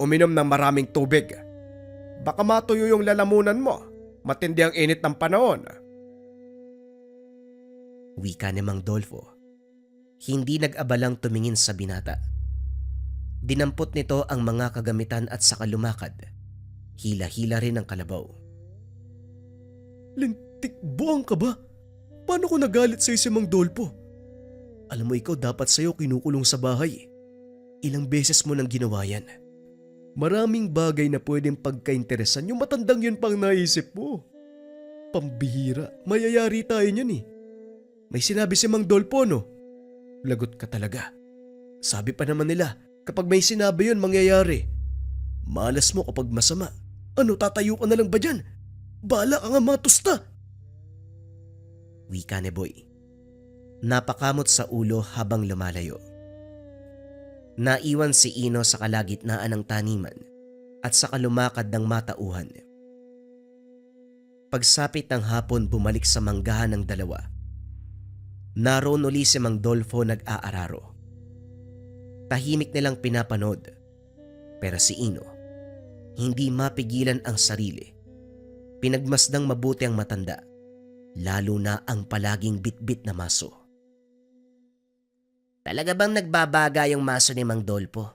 Speaker 2: Uminom ng maraming tubig. Baka matuyo yung lalamunan mo. Matindi ang init ng panahon.
Speaker 1: Wika ni Mang Dolfo. Hindi nag-abalang tumingin sa binata. Dinampot nito ang mga kagamitan at saka lumakad. Hila-hila rin ang kalabaw.
Speaker 4: Lintik, buang ka ba? Paano ko nagalit sa'yo si Mang Dolpo? Alam mo, ikaw dapat sa'yo kinukulong sa bahay. Ilang beses mo nang ginawa yan. Maraming bagay na pwedeng pagkainteresan, yung matandang yun pang naisip mo. Pambihira, mayayari tayo niyan eh. May sinabi si Mang Dolpo, no? Lagot ka talaga. Sabi pa naman nila, kapag may sinabi yun, mangyayari. Malas mo kapag masama. Ano, tatayo ka na lang ba dyan? Bala ka nga matusta.
Speaker 1: Wika ni Boy. Napakamot sa ulo habang lumalayo. Naiwan si Ino sa kalagitnaan ng taniman at saka lumakad ng matauhan. Pagsapit ng hapon, bumalik sa manggahan ng dalawa. Naroon uli si Mang Dolfo nag-aararo. Tahimik nilang pinapanood. Pero si Ino, hindi mapigilan ang sarili. Pinagmasdang mabuti ang matanda, lalo na ang palaging bitbit na maso.
Speaker 3: Talaga bang nagbabaga yung maso ni Mang Dolpo?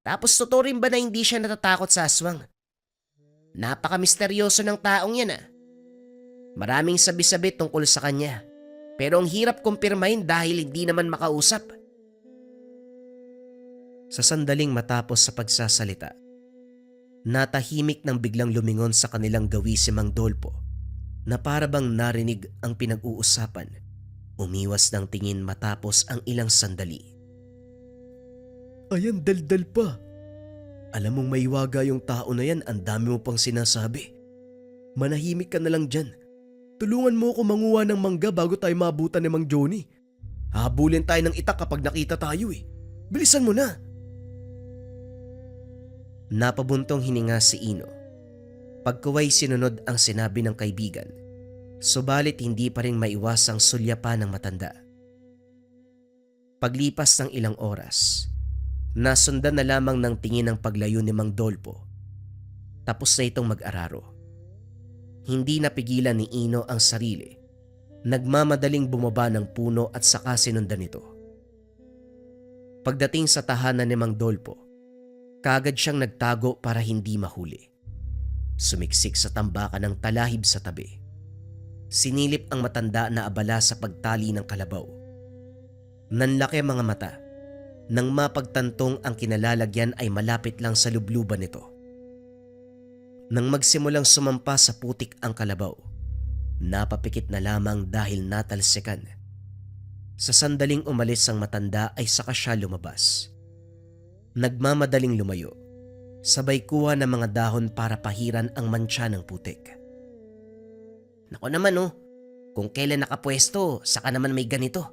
Speaker 3: Tapos totoo rin ba na hindi siya natatakot sa aswang? Napaka-misteryoso ng taong yan ah. Maraming sabi-sabi tungkol sa kanya. Pero ang hirap kumpirmahin dahil hindi naman makausap.
Speaker 1: Sa sandaling matapos sa pagsasalita, natahimik nang biglang lumingon sa kanilang gawi si Mang Dolpo na para bang narinig ang pinag-uusapan. Umiwas ng tingin matapos ang ilang sandali.
Speaker 4: Ayan, daldal pa. Alam mong may waga yung tao na yan, ang dami mo pang sinasabi. Manahimik ka na lang dyan. Tulungan mo ako manguha ng mangga bago tayo maabutan ni Mang Johnny. Habulin tayo ng itak kapag nakita tayo eh. Bilisan mo na.
Speaker 1: Napabuntong hininga si Ino. Pagkuway sinunod ang sinabi ng kaibigan, subalit hindi pa rin maiwasang sulyapan ng matanda. Paglipas ng ilang oras, nasundan na lamang ng tingin ang paglayo ni Mang Dolpo. Tapos na itong mag-araro. Hindi napigilan ni Ino ang sarili. Nagmamadaling bumaba ng puno at saka sinundan ito. Pagdating sa tahanan ni Mang Dolpo, kaagad siyang nagtago para hindi mahuli. Sumiksik sa tambakan ng talahib sa tabi. Sinilip ang matanda na abala sa pagtali ng kalabaw. Nanlaki ang mga mata. Nang mapagtantong ang kinalalagyan ay malapit lang sa lubluban nito. Nang magsimulang sumampa sa putik ang kalabaw, napapikit na lamang dahil natalsikan. Sa sandaling umalis ang matanda ay saka siya lumabas. Nagmamadaling lumayo, sabay kuha ng mga dahon para pahiran ang mantsa ng putik.
Speaker 3: Nako naman kung kailan nakapwesto, saka naman may ganito.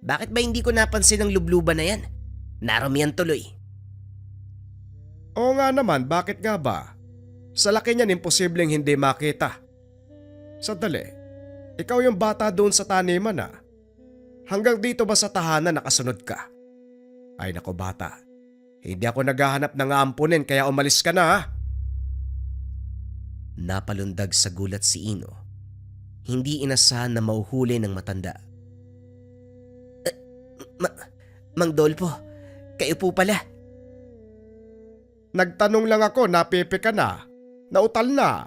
Speaker 3: Bakit ba hindi ko napansin ang lubluban na yan? Naramihan tuloy.
Speaker 2: Oo nga naman, bakit nga ba? Sa laki niyan imposibleng hindi makita. Sandali, ikaw yung bata doon sa taniman Hanggang dito ba sa tahanan nakasunod ka? Ay nako bata, hindi ako naghahanap ng aampunin kaya umalis ka na
Speaker 1: Napalundag sa gulat si Ino. Hindi inasahan na mauhuli ng matanda.
Speaker 3: Mang Dolpo, kayo po pala.
Speaker 2: Nagtanong lang ako, napipi ka na. Nautal na.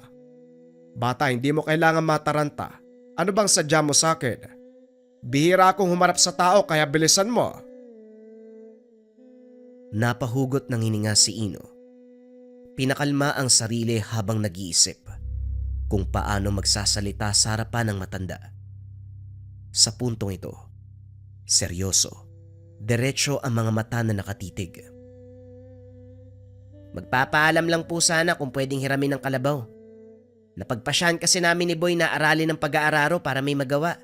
Speaker 2: Bata, hindi mo kailangan mataranta. Ano bang sadya mo sa akin? Bihira akong humarap sa tao kaya bilisan mo.
Speaker 1: Napahugot ng hininga si Ino. Pinakalma ang sarili habang nag-iisip kung paano magsasalita sa harapan ng matanda. Sa puntong ito, seryoso, diretso ang mga mata na nakatitig.
Speaker 3: Magpapaalam lang po sana kung pwedeng hiramin ng kalabaw. Napagpasyahan kasi namin ni Boy na aralin ng pag-aararo para may magawa.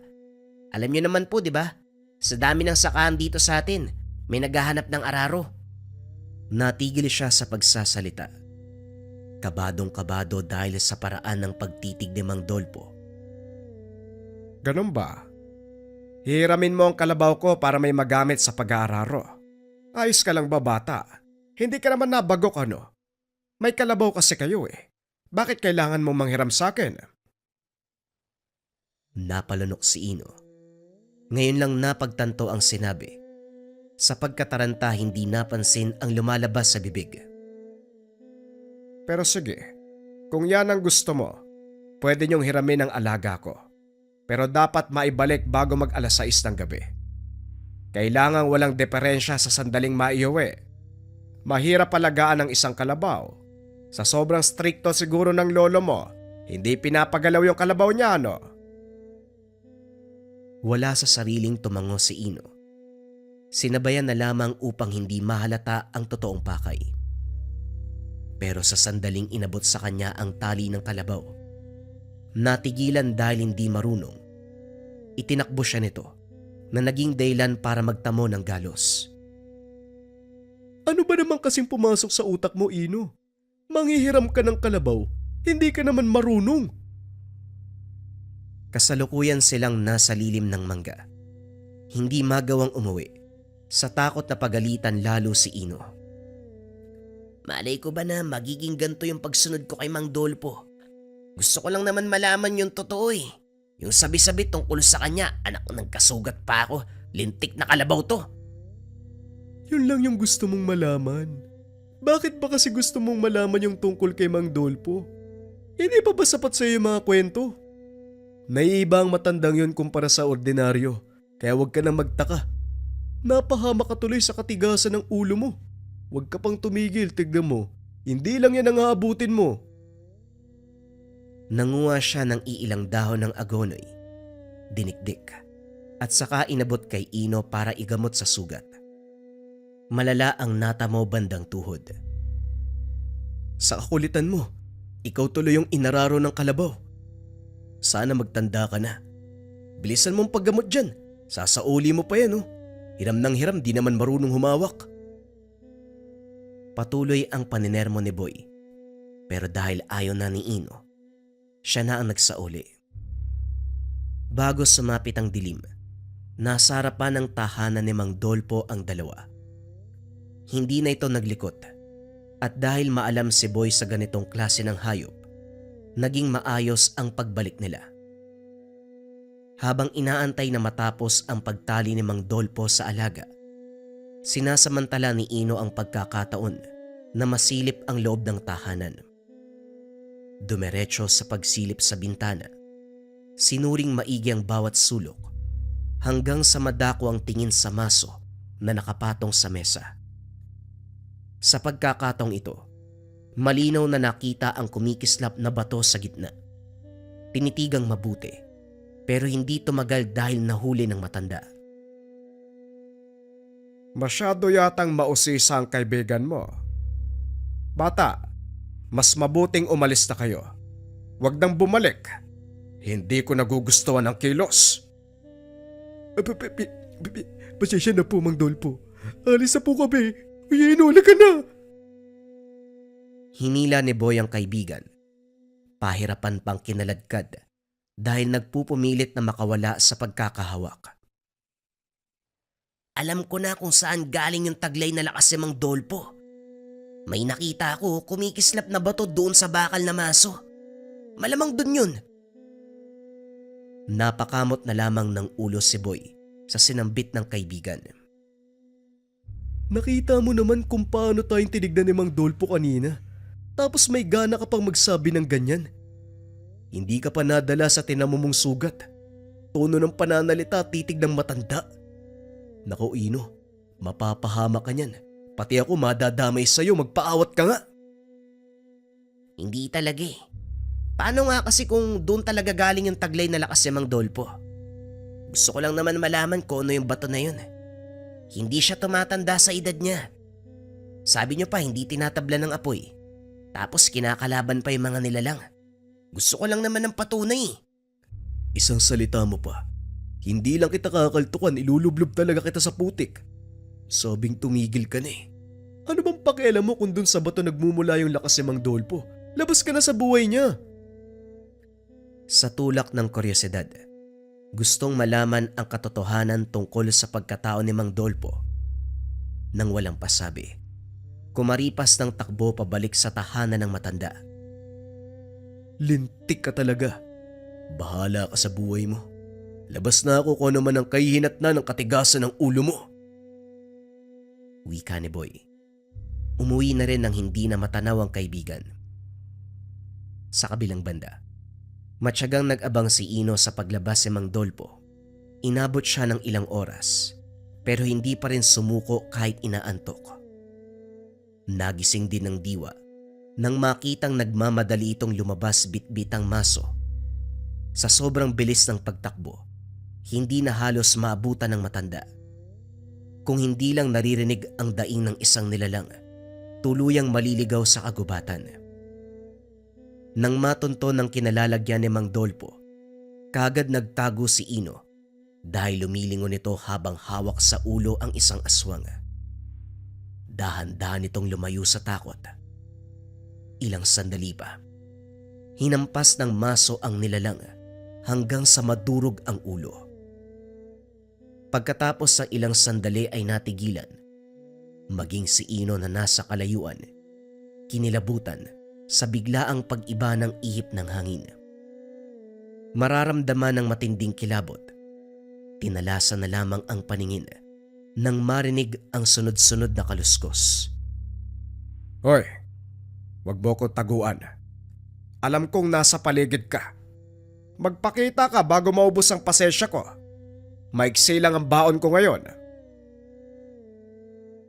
Speaker 3: Alam niyo naman po, di ba? Sa dami ng sakahan dito sa atin, may naghahanap ng araro.
Speaker 1: Natigil siya sa pagsasalita. Kabadong-kabado dahil sa paraan ng pagtitig ni Mang Dolpo.
Speaker 2: Ganun ba? Hiramin mo ang kalabaw ko para may magamit sa pag-aararo. Ayos ka lang ba bata? Hindi ka naman nabagok May kalabaw kasi kayo Bakit kailangan mo manghiram sa akin?
Speaker 1: Napalunok si Ino. Ngayon lang napagtanto ang sinabi. Sa pagkataranta hindi napansin ang lumalabas sa bibig.
Speaker 2: Pero sige, kung yan ang gusto mo, pwede niyong hiramin ang alaga ko. Pero dapat maibalik bago mag-alas 6 ng gabi. Kailangan walang diferensya sa sandaling maiuwi. Mahirap alagaan ang isang kalabaw. Sa sobrang stricto siguro ng lolo mo, hindi pinapagalaw yung kalabaw niya
Speaker 1: Wala sa sariling tumango si Ino. Sinabayan na lamang upang hindi mahalata ang totoong pakay. Pero sa sandaling inabot sa kanya ang tali ng kalabaw, natigilan dahil hindi marunong. Itinakbo siya nito na naging dahilan para magtamo ng galos.
Speaker 2: Ano ba naman kasing pumasok sa utak mo, Ino? Manghihiram ka ng kalabaw, hindi ka naman marunong.
Speaker 1: Kasalukuyan silang nasa lilim ng mangga. Hindi magawang umuwi. Sa takot na pagalitan lalo si Ino.
Speaker 3: Malay ko ba na magiging ganito yung pagsunod ko kay Mang Dolpo? Gusto ko lang naman malaman yung totoo Yung sabi-sabi tungkol sa kanya, anak ng kasugat pa ako, lintik na kalabaw to.
Speaker 2: Yun lang yung gusto mong malaman. Bakit ba kasi gusto mong malaman yung tungkol kay Mang Dolpo? Hindi pa ba sapat sa iyo yung mga kwento? Naiiba ang matandang yun kumpara sa ordinaryo, kaya huwag ka nang magtaka. Napahama ka tuloy sa katigasan ng ulo mo. Huwag ka pang tumigil, tignan mo. Hindi lang yan ang aabutin mo.
Speaker 1: Nanguha siya ng iilang dahon ng agonoy, dinikdik, at saka inabot kay Ino para igamot sa sugat. Malala ang natamo bandang tuhod.
Speaker 2: Sa kakulitan mo, ikaw tuloy yung inararo ng kalabaw.
Speaker 1: Sana magtanda ka na. Bilisan mong paggamot dyan. Sasauli mo pa yan Hiram ng hiram, di naman marunong humawak. Patuloy ang paninermo ni Boy. Pero dahil ayaw na ni Ino, siya na ang nagsauli. Bago sumapit ang dilim, nasa harapan ng tahanan ni Mang Dolpo ang dalawa. Hindi na ito naglikot at dahil maalam si Boy sa ganitong klase ng hayop, naging maayos ang pagbalik nila. Habang inaantay na matapos ang pagtali ni Mang Dolpo sa alaga, sinasamantala ni Ino ang pagkakataon na masilip ang loob ng tahanan. Dumiretso sa pagsilip sa bintana, sinuring maigi ang bawat sulok hanggang sa madako ang tingin sa maso na nakapatong sa mesa. Sa pagkakataong ito, malinaw na nakita ang kumikislap na bato sa gitna. Tinitigang mabuti pero hindi tumagal dahil nahuli ng matanda.
Speaker 2: Masyado yatang mausisa ang kaibigan mo. Bata, mas mabuting umalis na kayo. Huwag nang bumalik. Hindi ko nagugustuhan ang kilos.
Speaker 5: Pasensya na po, Mang Dolpo. Alis na po kami. Uy, inula ka na.
Speaker 1: Hinila ni Boy ang kaibigan. Pahirapan pang kinaladkad dahil nagpupumilit na makawala sa pagkakahawak.
Speaker 3: Alam ko na kung saan galing yung taglay na lakas si Mang Dolpo. May nakita ako kumikislap na bato doon sa bakal na maso. Malamang doon yun.
Speaker 1: Napakamot na lamang ng ulo si Boy sa sinambit ng kaibigan.
Speaker 5: Nakita mo naman kung paano tayong tinignan ni Mang Dolpo kanina. Tapos may gana ka pang magsabi ng ganyan. Hindi ka pa nadala sa tinamumong sugat. Tono ng pananalita titig ng matanda. Nako Ino, mapapahama ka niyan. Pati ako madadamay sa'yo, magpaawat ka nga.
Speaker 3: Hindi talaga eh. Paano nga kasi kung doon talaga galing yung taglay na lakas si Mang Dolpo? Gusto ko lang naman malaman kung ano yung bato na yun. Hindi siya tumatanda sa edad niya. Sabi niyo pa hindi tinatabla ng apoy. Tapos kinakalaban pa yung mga nilalang. Gusto ko lang naman ng patunay.
Speaker 5: Isang salita mo pa. Hindi lang kita kakaltukan, ilulublob talaga kita sa putik. Sabing tumigil ka na eh. Ano bang pakialam mo kung dun sa bato nagmumula yung lakas si Mang Dolpo? Labas ka na sa buhay niya.
Speaker 1: Sa tulak ng kuryosidad, gustong malaman ang katotohanan tungkol sa pagkatao ni Mang Dolpo. Nang walang pasabi, kumaripas ng takbo pabalik sa tahanan ng matanda.
Speaker 5: Lintik ka talaga. Bahala ka sa buhay mo. Labas na ako kung ano man ang kahihinatnan ng katigasan ng ulo mo.
Speaker 1: Wika ni Boy. Umuwi na rin nang hindi na matanaw ang kaibigan. Sa kabilang banda, matyagang nag-abang si Ino sa paglabas si Mang Dolpo. Inabot siya ng ilang oras, pero hindi pa rin sumuko kahit inaantok. Nagising din ng diwa nang makitang nagmamadali itong lumabas bitbitang maso. Sa sobrang bilis ng pagtakbo, hindi na halos maabutan ng matanda. Kung hindi lang naririnig ang daing ng isang nilalang, tuluyang maliligaw sa kagubatan. Nang matunto ng kinalalagyan ni Mang Dolpo, kagad nagtago si Ino dahil lumilingon ito habang hawak sa ulo ang isang aswang. Dahan-dahan itong lumayo sa takot. Ilang sandali pa, hinampas ng maso ang nilalang hanggang sa madurog ang ulo. Pagkatapos ng ilang sandali ay natigilan, maging si Ino na nasa kalayuan, kinilabutan sa biglaang pag-iba ng ihip ng hangin. Mararamdaman ng matinding kilabot, tinalasan na lamang ang paningin nang marinig ang sunod-sunod na kaluskos.
Speaker 2: Hoy, wag mo ko taguan. Alam kong nasa paligid ka. Magpakita ka bago maubos ang pasensya ko. Maiksi lang ang baon ko ngayon.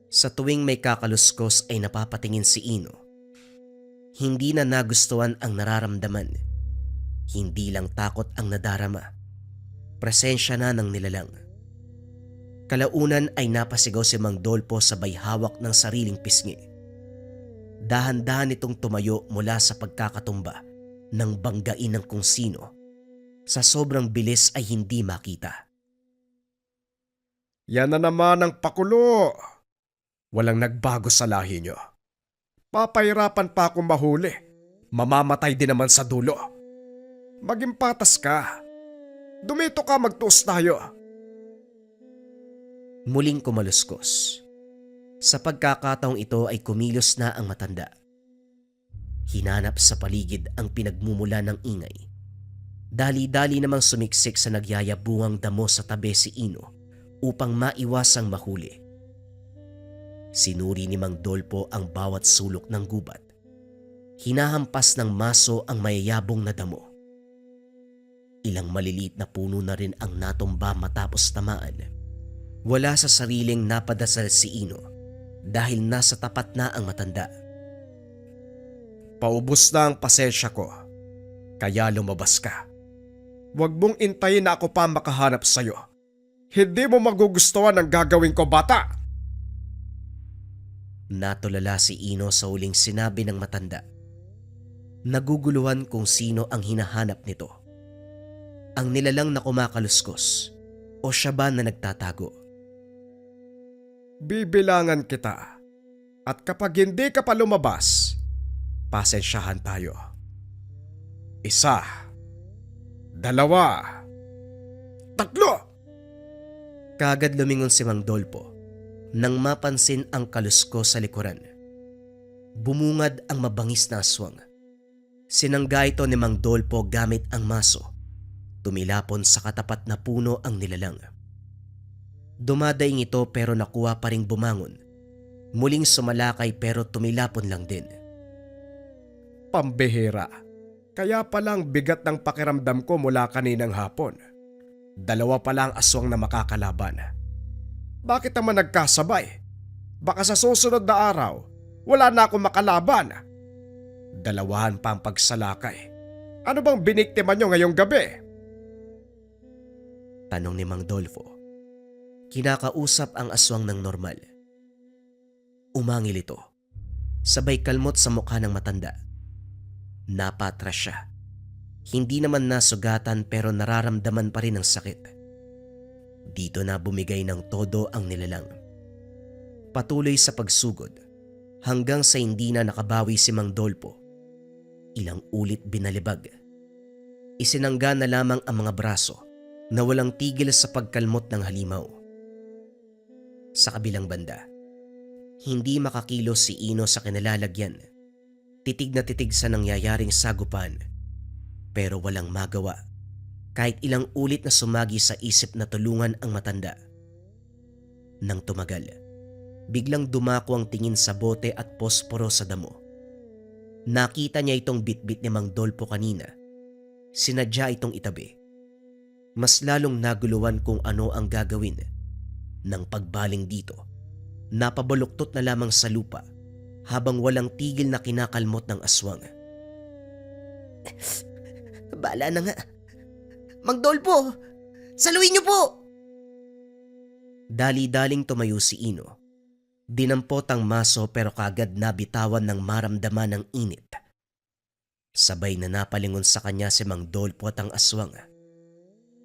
Speaker 1: Sa tuwing may kakaluskos ay napapatingin si Ino. Hindi na nagustuhan ang nararamdaman. Hindi lang takot ang nadarama. Presensya na ng nilalang. Kalaunan ay napasigaw si Mang Dolpo sabay hawak ng sariling pisngi. Dahan-dahan itong tumayo mula sa pagkakatumba nang banggain ng kung sino. Sa sobrang bilis ay hindi makita.
Speaker 2: Yan na naman ang pakulo. Walang nagbago sa lahi nyo. Papahirapan pa akong mahuli. Mamamatay din naman sa dulo. Maging patas ka. Dumito ka, magtuos tayo.
Speaker 1: Muling kumaluskos. Sa pagkakataong ito ay kumilos na ang matanda. Hinanap sa paligid ang pinagmumula ng ingay. Dali-dali namang sumiksik sa nagyayabungang damo sa tabi si Ino upang maiwasang mahuli. Sinuri ni Mang Dolpo ang bawat sulok ng gubat. Hinahampas ng maso ang mayayabong na damo. Ilang maliliit na puno na rin ang natumba matapos tamaan. Wala sa sariling napadasal si Ino dahil nasa tapat na ang matanda.
Speaker 2: Paubos na ang pasensya ko. Kaya lumabas ka. Huwag mong intayin na ako pa makahanap sa'yo. Hindi mo magugustuhan ang gagawin ko, bata!
Speaker 1: Natulala si Ino sa huling sinabi ng matanda. Naguguluhan kung sino ang hinahanap nito. Ang nilalang na kumakaluskos o siya ba na nagtatago?
Speaker 2: Bibilangan kita. At kapag hindi ka pa lumabas, pasensyahan tayo. 1, 2, 3.
Speaker 1: Kagad lumingon si Mang Dolpo nang mapansin ang kaluskos sa likuran. Bumungad ang mabangis na aswang. Sinangga ito ni Mang Dolpo gamit ang maso. Tumilapon sa katapat na puno ang nilalang. Dumadaing ito pero nakuha pa ring bumangon. Muling sumalakay pero tumilapon lang din.
Speaker 2: Pambihira. Kaya palang bigat ng pakiramdam ko mula kaninang hapon. 2 pa lang aswang na makakalaban. Bakit naman nagkasabay? Baka sa susunod na araw, wala na akong makalaban. 2 pa ang pagsalakay. Ano bang biniktima nyo ngayong gabi?
Speaker 1: Tanong ni Mang Dolfo. Kinakausap ang aswang ng normal. Umangil ito. Sabay kalmot sa mukha ng matanda. Napatras siya. Hindi naman nasugatan pero nararamdaman pa rin ang sakit. Dito na bumigay ng todo ang nilalang. Patuloy sa pagsugod hanggang sa hindi na nakabawi si Mang Dolpo. Ilang ulit binalibag. Isinangga na lamang ang mga braso na walang tigil sa pagkalmot ng halimaw. Sa kabilang banda, hindi makakilos si Ino sa kinalalagyan. Titig na titig sa nangyayaring sagupan pero walang magawa kahit ilang ulit na sumagi sa isip na tulungan ang matanda. Nang tumagal, biglang dumako ang tingin sa bote at posporo sa damo. Nakita niya itong bitbit ni Mang Dolpo kanina. Sinadya itong itabi. Mas lalong naguluhan kung ano ang gagawin. Nang pagbaling dito, napabaluktot na lamang sa lupa habang walang tigil na kinakalmot ng aswang.
Speaker 3: Bala na nga. Mang Dolpo, saluhin niyo po!
Speaker 1: Dali-daling tumayo si Ino. Dinampot ang maso pero kagad nabitawan ng maramdaman ng init. Sabay na napalingon sa kanya si Mang Dolpo at ang aswang.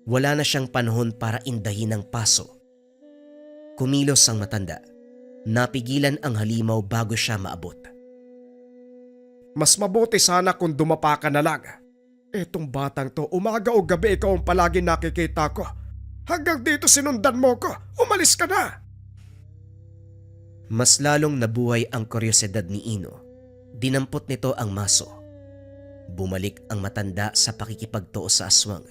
Speaker 1: Wala na siyang panahon para indahin ang paso. Kumilos ang matanda. Napigilan ang halimaw bago siya maabot.
Speaker 2: Mas mabuti sana kung dumapa ka na lang. Etong batang to, umaga o gabi ikaw ang palagi nakikita ko. Hanggang dito sinundan mo ko. Umalis ka na!
Speaker 1: Mas lalong nabuhay ang kuryosidad ni Ino. Dinampot nito ang maso. Bumalik ang matanda sa pakikipagtuo sa aswang.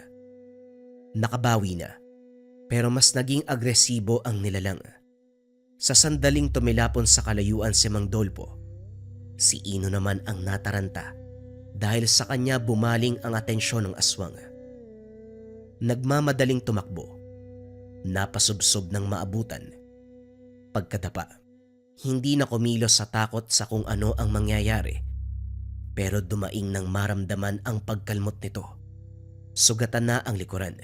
Speaker 1: Nakabawi na, pero mas naging agresibo ang nilalang. Sa sandaling tumilapon sa kalayuan si Mang Dolpo, si Ino naman ang nataranta dahil sa kanya bumaling ang atensyon ng aswang. Nagmamadaling tumakbo, napasubsob ng maabutan. Pagkadapa, hindi na kumilos sa takot sa kung ano ang mangyayari, pero dumaing ng maramdaman ang pagkalmot nito. Sugatan na ang likuran.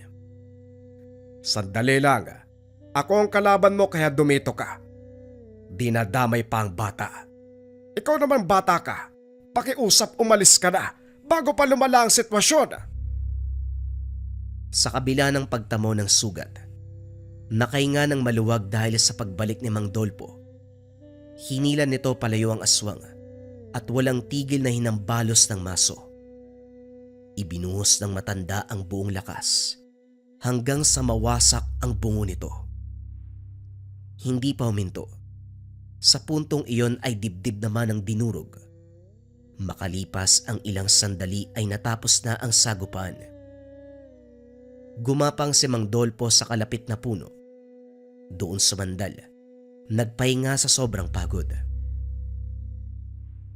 Speaker 2: Sandali lang. Ako ang kalaban mo kaya dumito ka. Dinadamay pa ang bata. Ikaw naman bata ka. Pakiusap umalis ka na bago pa lumala ang sitwasyon.
Speaker 1: Sa kabila ng pagtamo ng sugat, nakahinga ng maluwag dahil sa pagbalik ni Mang Dolpo. Hinilan nito palayo ang aswang at walang tigil na hinambalos ng maso. Ibinuhos ng matanda ang buong lakas hanggang sa mawasak ang bungo nito. Hindi pa huminto. Sa puntong iyon ay dibdib naman ang dinurog. Makalipas ang ilang sandali ay natapos na ang sagupan. Gumapang si Mang Dolpo sa kalapit na puno. Doon sumandal. Nagpahinga sa sobrang pagod.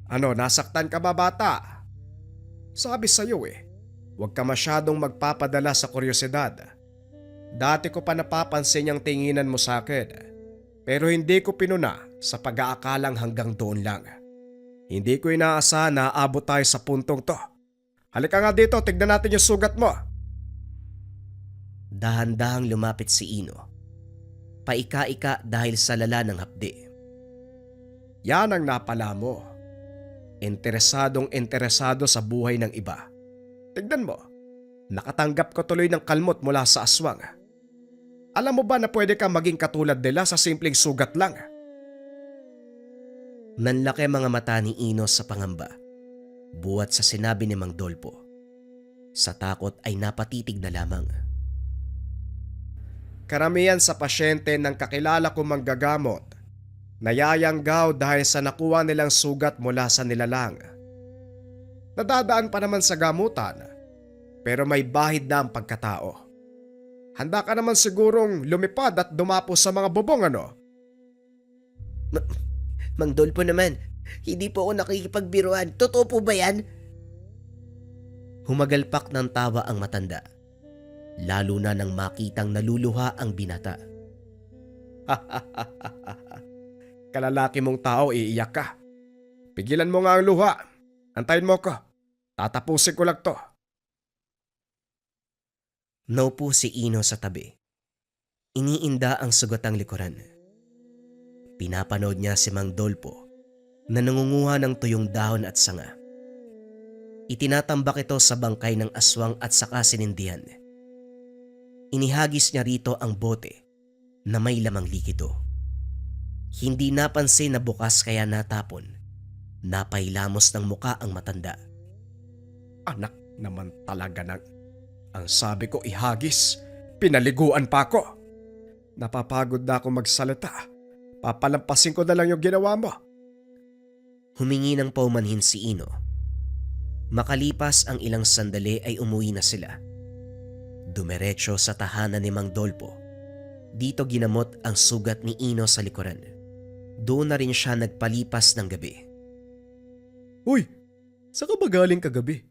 Speaker 2: Ano, nasaktan ka ba bata? Sabi sa'yo huwag ka masyadong magpapadala sa kuryosidad. Dati ko pa napapansin yung tinginan mo sa akin, pero hindi ko pinuna sa pag-aakalang hanggang doon lang. Hindi ko inaasahan na aabot tayo sa puntong to. Halika nga dito, tignan natin yung sugat mo.
Speaker 1: Dahan-dahang lumapit si Ino. Paika-ika dahil sa lala ng hapdi.
Speaker 2: Yan ang napala mo. Interesadong-interesado sa buhay ng iba. Tignan mo, nakatanggap ko tuloy ng kalmot mula sa aswang. Alam mo ba na pwede kang maging katulad nila sa simpleng sugat lang?
Speaker 1: Nanlaki ang mga mata ni Ino sa pangamba. Buwat sa sinabi ni Mang Dolpo. Sa takot ay napatitig na lamang.
Speaker 2: Karamihan sa pasyente ng kakilala kong manggagamot, nayayanggaw dahil sa nakuha nilang sugat mula sa nilalang. Nadadaan pa naman sa gamutan, pero may bahid na ang pagkatao. Handa ka naman sigurong lumipad at dumapo sa mga bubong, ano?
Speaker 3: Mang Dolpo naman, hindi po ako nakikipagbiruan. Totoo po ba yan?
Speaker 1: Humagalpak ng tawa ang matanda. Lalo na nang makitang naluluha ang binata.
Speaker 2: Kalalaki mong tao, iiyak ka. Pigilan mo nga ang luha. Antayin mo ko. Tatapusin ko lang to.
Speaker 1: Naupo si Ino sa tabi. Iniinda ang sugatang likuran. Pinapanood niya si Mang Dolpo na nangunguha ng tuyong dahon at sanga. Itinatambak ito sa bangkay ng aswang at saka sinindihan. Inihagis niya rito ang bote na may lamang likido. Hindi napansin na bukas kaya natapon. Napailamos ng muka ang matanda.
Speaker 2: Anak naman talaga ng... Ang sabi ko ihagis, pinaliguan pa ako. Napapagod na ako magsalita. Papalampasin ko na lang yung ginawa mo.
Speaker 1: Humingi ng paumanhin si Ino. Makalipas ang ilang sandali ay umuwi na sila. Dumiretso sa tahanan ni Mang Dolpo. Dito ginamot ang sugat ni Ino sa likuran. Doon na rin siya nagpalipas ng gabi.
Speaker 5: Uy, saan ka ba galing kagabi?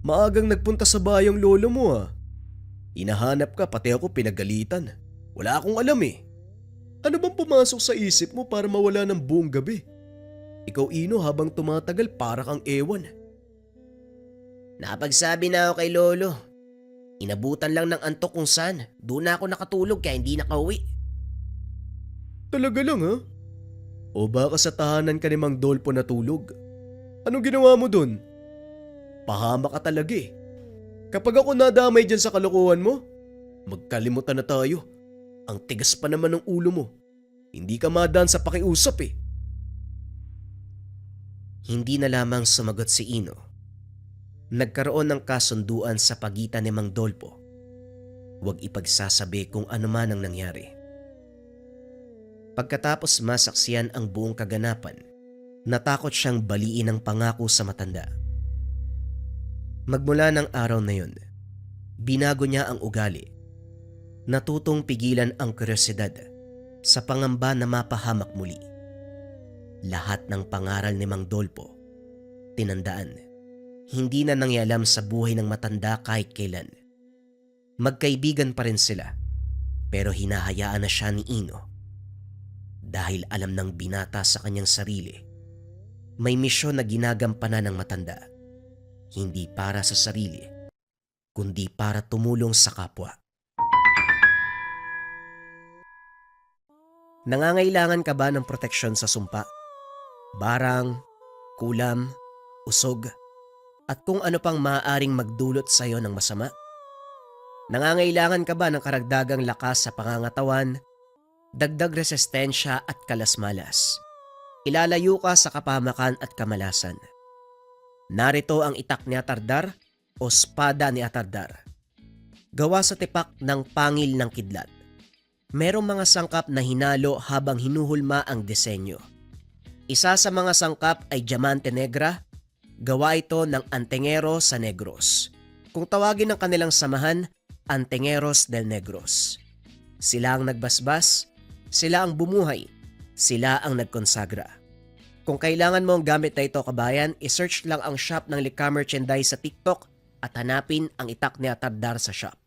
Speaker 5: Maagang nagpunta sa bayang lolo mo Hinahanap ka pati ako pinagalitan. Wala akong alam Ano bang pumasok sa isip mo para mawala ng buong gabi? Ikaw Ino habang tumatagal para kang ewan.
Speaker 3: Napagsabi na ako kay Lolo. Inabutan lang ng antok kung saan. Doon na ako nakatulog kaya hindi nakauwi.
Speaker 5: Talaga lang O baka sa tahanan ka ni Mang Dolpo natulog? Anong ginawa mo dun? Pahama ka talaga Kapag ako nadamay dyan sa kalokohan mo, magkalimutan na tayo. Ang tigas pa naman ng ulo mo. Hindi ka madaan sa pakiusap
Speaker 1: Hindi na lamang sumagot si Ino. Nagkaroon ng kasunduan sa pagitan ni Mang Dolpo. Huwag ipagsasabi kung ano man ang nangyari. Pagkatapos masaksiyan ang buong kaganapan, natakot siyang baliin ang pangako sa matanda. Magmula ng araw na yun, binago niya ang ugali. Natutong pigilan ang kuryosidad sa pangamba na mapahamak muli. Lahat ng pangaral ni Mang Dolpo, tinandaan. Hindi na nangyalam sa buhay ng matanda kahit kailan. Magkaibigan pa rin sila, pero hinahayaan na siya ni Ino. Dahil alam ng binata sa kanyang sarili, may misyon na ginagampanan ng matanda. Hindi para sa sarili, kundi para tumulong sa kapwa. Nangangailangan ka ba ng proteksyon sa sumpa? Barang, kulam, usog, at kung ano pang maaaring magdulot sa iyo ng masama? Nangangailangan ka ba ng karagdagang lakas sa pangangatawan, dagdag resistensya at kalasmalas? ilalayo ka sa kapamakan at kamalasan. Narito ang itak ni Atardar o spada ni Atardar. Gawa sa tipak ng pangil ng kidlat. Merong mga sangkap na hinalo habang hinuhulma ang disenyo. Isa sa mga sangkap ay Diamante Negra. Gawa ito ng Antengeros sa Negros. Kung tawagin ng kanilang samahan, Antengeros del Negros. Sila ang nagbasbas, sila ang bumuhay, sila ang nagkonsagra. Kung kailangan mo ang gamit na ito, kabayan, isearch lang ang shop ng Lika Merchandise sa TikTok at hanapin ang itak ni Atardar sa shop.